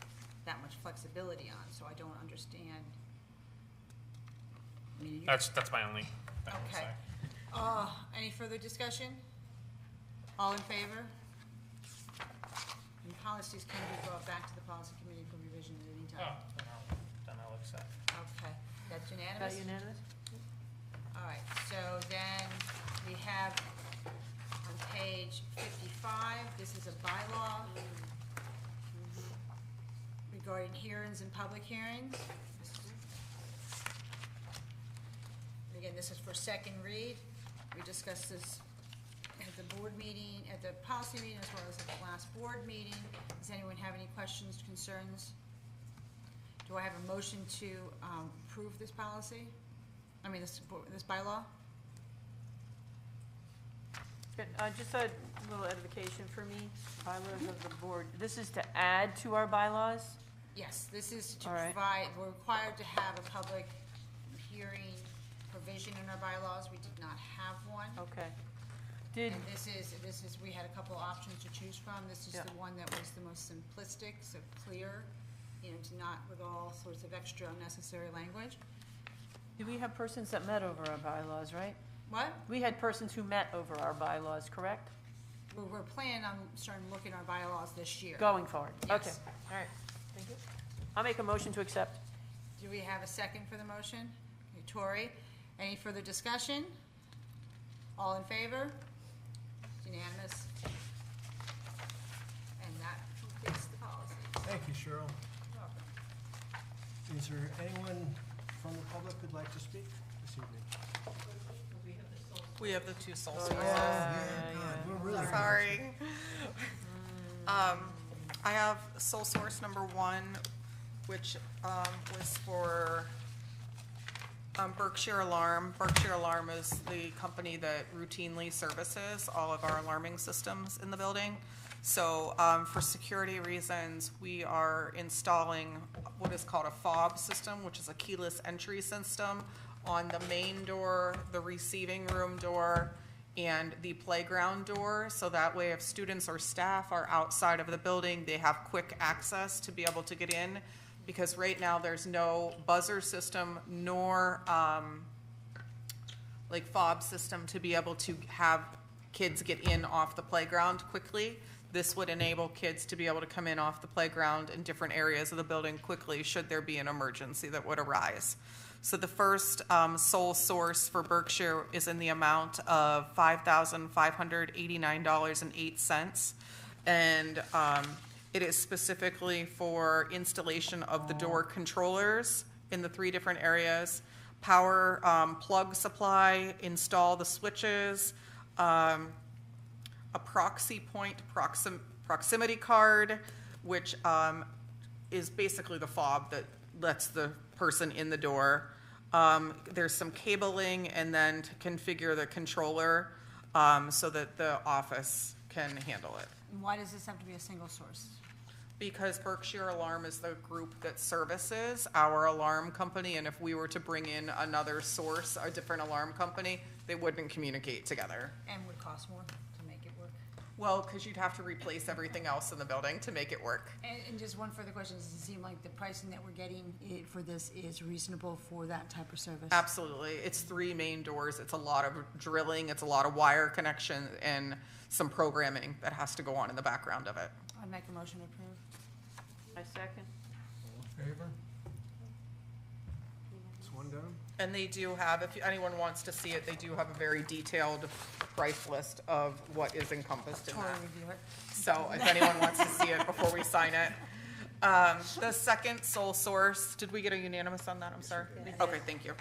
that much flexibility on, so I don't understand. I mean, That's my only thing to Okay. say. Any further discussion? All in favor? And policies can be brought back to the policy committee for revision at any Oh, time. then I'll accept. Okay, that's Is unanimous? that unanimous? All right, so then we have on page 55, this is a bylaw regarding hearings and public hearings. Again, this is for second read. We discussed this at the board meeting, at the policy meeting, as well as at the last board meeting. Does anyone have any questions, concerns? Do I have a motion to approve this policy? I mean, this bylaw? Good. Just a little edification for me, bylaws of the board. This is to add to our bylaws? Yes, this is to All right. provide, we're required to have a public hearing provision in our bylaws. We did not have one. Okay. Did, And this is, we had a couple options to choose from. This is Yeah. the one that was the most simplistic, so clear, to not with all sorts of extra unnecessary language. do we have persons that met over our bylaws, right? What? We had persons who met over our bylaws, correct? We're planning on starting to look at our bylaws this year. Going forward? Yes. Okay, all right. Thank you. I'll make a motion to accept. Do we have a second for the motion? Okay, Tori, any further discussion? All in favor? Unanimous. And that completes the policy. Thank you, Cheryl. You're welcome. Is there anyone from the public who'd like to speak this evening? We have the 2 sole Oh, sources. yeah. God, we're really. Sorry. I have sole source number 1, which was for Berkshire Alarm. Berkshire Alarm is the company that routinely services all of our alarming systems in the building. So for security reasons, we are installing what is called a fob system, which is a keyless entry system on the main door, the receiving room door, and the playground door. So that way if students or staff are outside of the building, they have quick access to be able to get in. Because right now there's no buzzer system nor like fob system to be able to have kids get in off the playground quickly. This would enable kids to be able to come in off the playground in different areas of the building quickly should there be an emergency that would arise. So the first sole source for Berkshire is in the amount of $5,589.08. And it is specifically for installation of the door controllers in the 3 different areas, power plug supply, install the switches, a proxy point proximity card, which is basically the fob that lets the person in the door. There's some cabling, and then to configure the controller so that the office can handle it. And why does this have to be a single source? Because Berkshire Alarm is the group that services our alarm company, and if we were to bring in another source, a different alarm company, they wouldn't communicate together. And would cost more to make it work? Well, because you'd have to replace everything else in the building to make it work. And just one further question, does it seem like the pricing that we're getting for this is reasonable for that type of service? Absolutely. It's 3 main doors. It's a lot of drilling. It's a lot of wire connection and some programming that has to go on in the background of it. I'd make a motion to approve. I second. All in favor? It's one down? And they do have, if anyone wants to see it, they do have a very detailed price list of what is encompassed in Tori that. review it. So if anyone wants to see it before we sign it. The second sole source, did we get a unanimous on that? I'm sorry. Okay, thank you.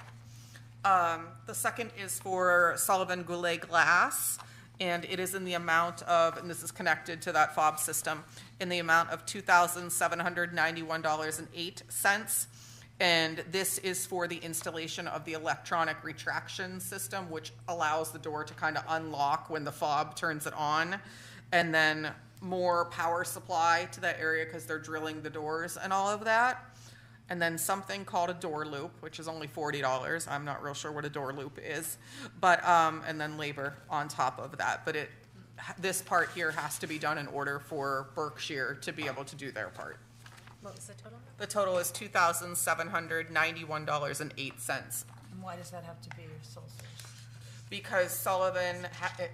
The second is for Sullivan Goulet Glass, and it is in the amount of, and this is connected to that fob system, in the amount of $2,791.08. And this is for the installation of the electronic retraction system, which allows the door to kind of unlock when the fob turns it on. And then more power supply to that area because they're drilling the doors and all of that. And then something called a door loop, which is only $40. I'm not real sure what a door loop is. But, and then labor on top of that. But this part here has to be done in order for Berkshire to be able to do their part. What was the total? The total is $2,791.08. And why does that have to be your sole source? Because Sullivan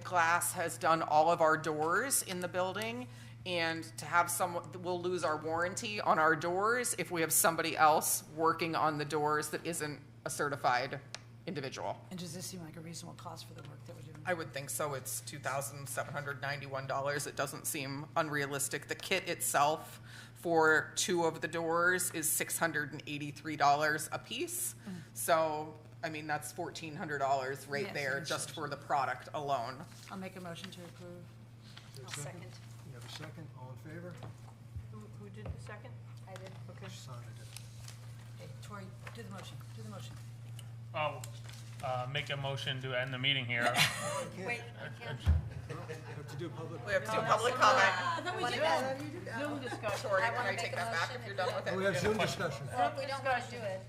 Glass has done all of our doors in the building, and to have someone, we'll lose our warranty on our doors if we have somebody else working on the doors that isn't a certified individual. And does this seem like a reasonable cost for the work that we're doing? I would think so. It's $2,791. It doesn't seem unrealistic. The kit itself for 2 of the doors is $683 a piece. So, I mean, that's $1,400 right Yes, there yes, just yes. for the product alone. I'll make a motion to approve. Is there a I'll second. You have a second? All in favor? Who did the second? I did. Okay. Sandra did. Okay, Tori, do the motion, do the motion. Make a motion to end the meeting here. Wait, You have to do public. We have to do public comment. Zoom discussion. Tori, I can wanna I make take a that back motion if you're if done you with it? Oh, we have Zoom discussion. Well, if we don't want to do it,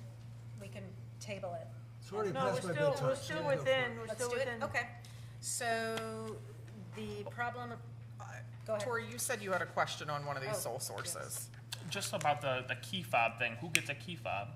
we can table it. It's already No, past my we're bedtime. still so you go for it. we're Let's still do it, within. okay. So, the problem, go ahead. Tori, you said you had a question on one of these Oh, sole sources. Just about the key fob thing. Who gets a key fob?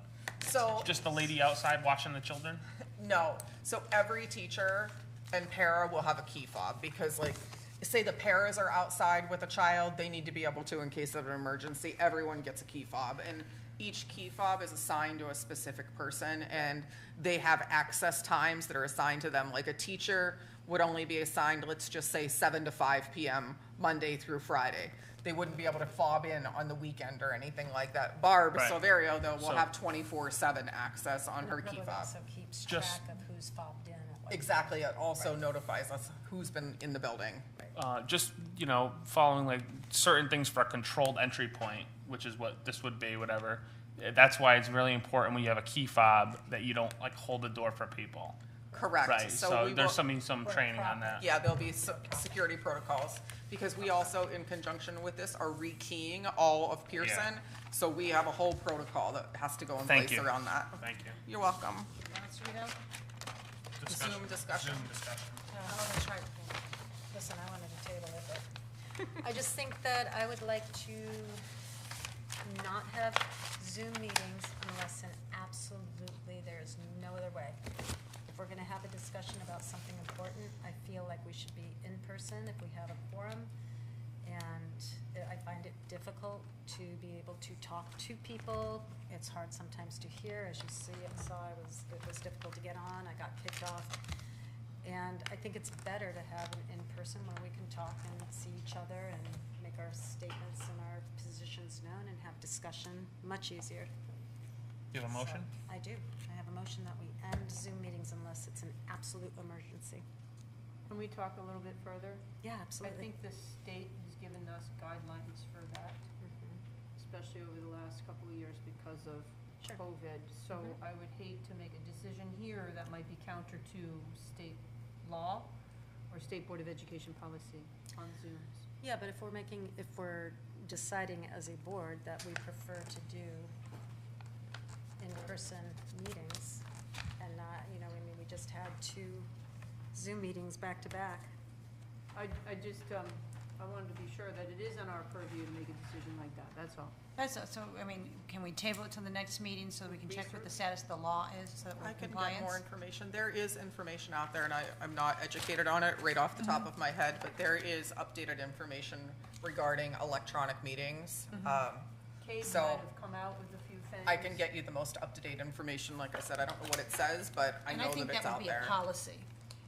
So, Just the lady outside watching the children? no. So every teacher and para will have a key fob because, like, say the paras are outside with a child, they need to be able to in case of an emergency. Everyone gets a key fob, and each key fob is assigned to a specific person, and they have access times that are assigned to them. Like a teacher would only be assigned, let's just say 7 to 5 p.m. Monday through Friday. They wouldn't be able to fob in on the weekend or anything like that. Barb Right. Silverio, though, will So- have 24/7 access on her And the key public fob. also keeps Just- track of who's fobbed in at what. Exactly, it also notifies us who's been in the building. Just, following like certain things for a controlled entry point, which is what this would be, whatever. That's why it's really important when you have a key fob that you don't like hold the door for people. Correct. Right, so we there's will- some training on that. Yeah, there'll be security protocols, because we also, in conjunction with this, are rekeying all of Pearson. So we have a whole protocol that has to go in Thank place you. around that. Thank you. You're welcome. Want us to read out? Zoom discussion. Zoom discussion. Oh, that's right. Listen, I wanted to table it, but I just think that I would like to not have Zoom meetings unless absolutely there is no other way. If we're gonna have a discussion about something important, I feel like we should be in person if we have a quorum. And I find it difficult to be able to talk to people. It's hard sometimes to hear, as you saw, it was difficult to get on, I got kicked off. And I think it's better to have an in-person where we can talk and see each other and make our statements and our positions known and have discussion much easier. You have a motion? So, I do. I have a motion that we end Zoom meetings unless it's an absolute emergency. Can we talk a little bit further? Yeah, I absolutely. think the state has given us guidelines for that, especially over the last couple of years because of Sure. COVID. So I would hate to make a decision here that might be counter to state law or State Board of Education policy on Zooms. Yeah, but if we're deciding as a board that we prefer to do in-person meetings and not, we just had 2 Zoom meetings back to back. I just, I wanted to be sure that it is on our purview to make a decision like that, that's all. Can we table it till the next meeting so we can check what the status of the law is, so that we're I in can compliance? get more information. There is information out there, and I'm not educated on it right off the top of my head, but there is updated information regarding electronic meetings. Kate So- might have come out with a few things. I can get you the most up-to-date information. Like I said, I don't know what it says, but I know that it's out And I think that would be there. a policy.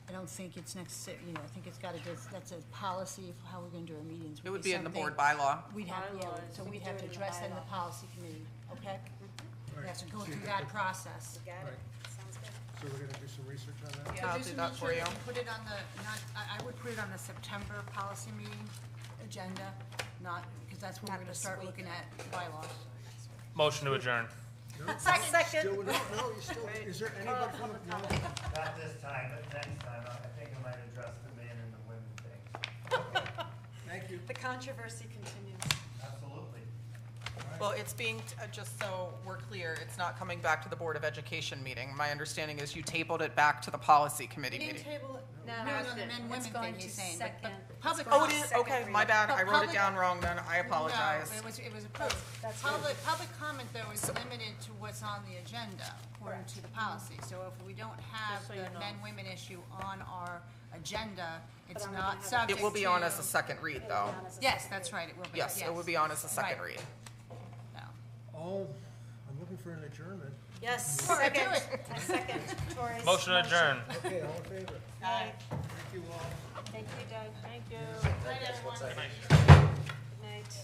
I don't think it's necessary, I think it's gotta go, that's a policy of how we're gonna do our meetings. It would be in the something board bylaw. We'd have, Bylaws. so We we'd do have it to in the address that in the bylaw. policy committee, okay? We have to go through Alright, that process. Got Right. it. Sounds good. So we're gonna do some research on that? Yeah, I'll Just do to that make for sure you. that we Put it on the, I would put it on the September policy meeting agenda, not, because that's when Not we're gonna this start week. looking at bylaws. Motion to adjourn. No? Second. Still, no, you still, is there anybody from, no? Not this time, but next time, I think I might address the men and the women thing. Thank you. The controversy continues. Absolutely. Well, it's being, just so we're clear, it's not coming back to the Board of Education meeting. My understanding is you tabled it back to the policy committee We didn't meeting. table it, No, no, it's the men, it's women going thing he's to saying, but second. public. It's going Oh, to it is? second Okay, reading. my bad. I wrote it Public- down wrong then. I apologize. No, it was approved. That's Public comment, though, is limited to what's on the agenda, according to the policy. So if we don't have Just so the you know. men-women issue on our agenda, it's I'm not gonna have it- subject to. It will be on as a second read, though. Yes, that's right, it will be. Yes, it will be on as a second Right. read. No. Oh, I'm looking for an adjournment. Yes, All right, do second. it. I second Tori's Motion to adjourn. Okay, all in favor? Aye. Thank you all. Thank you, Doug. Thank you. Good night, everyone. Good night.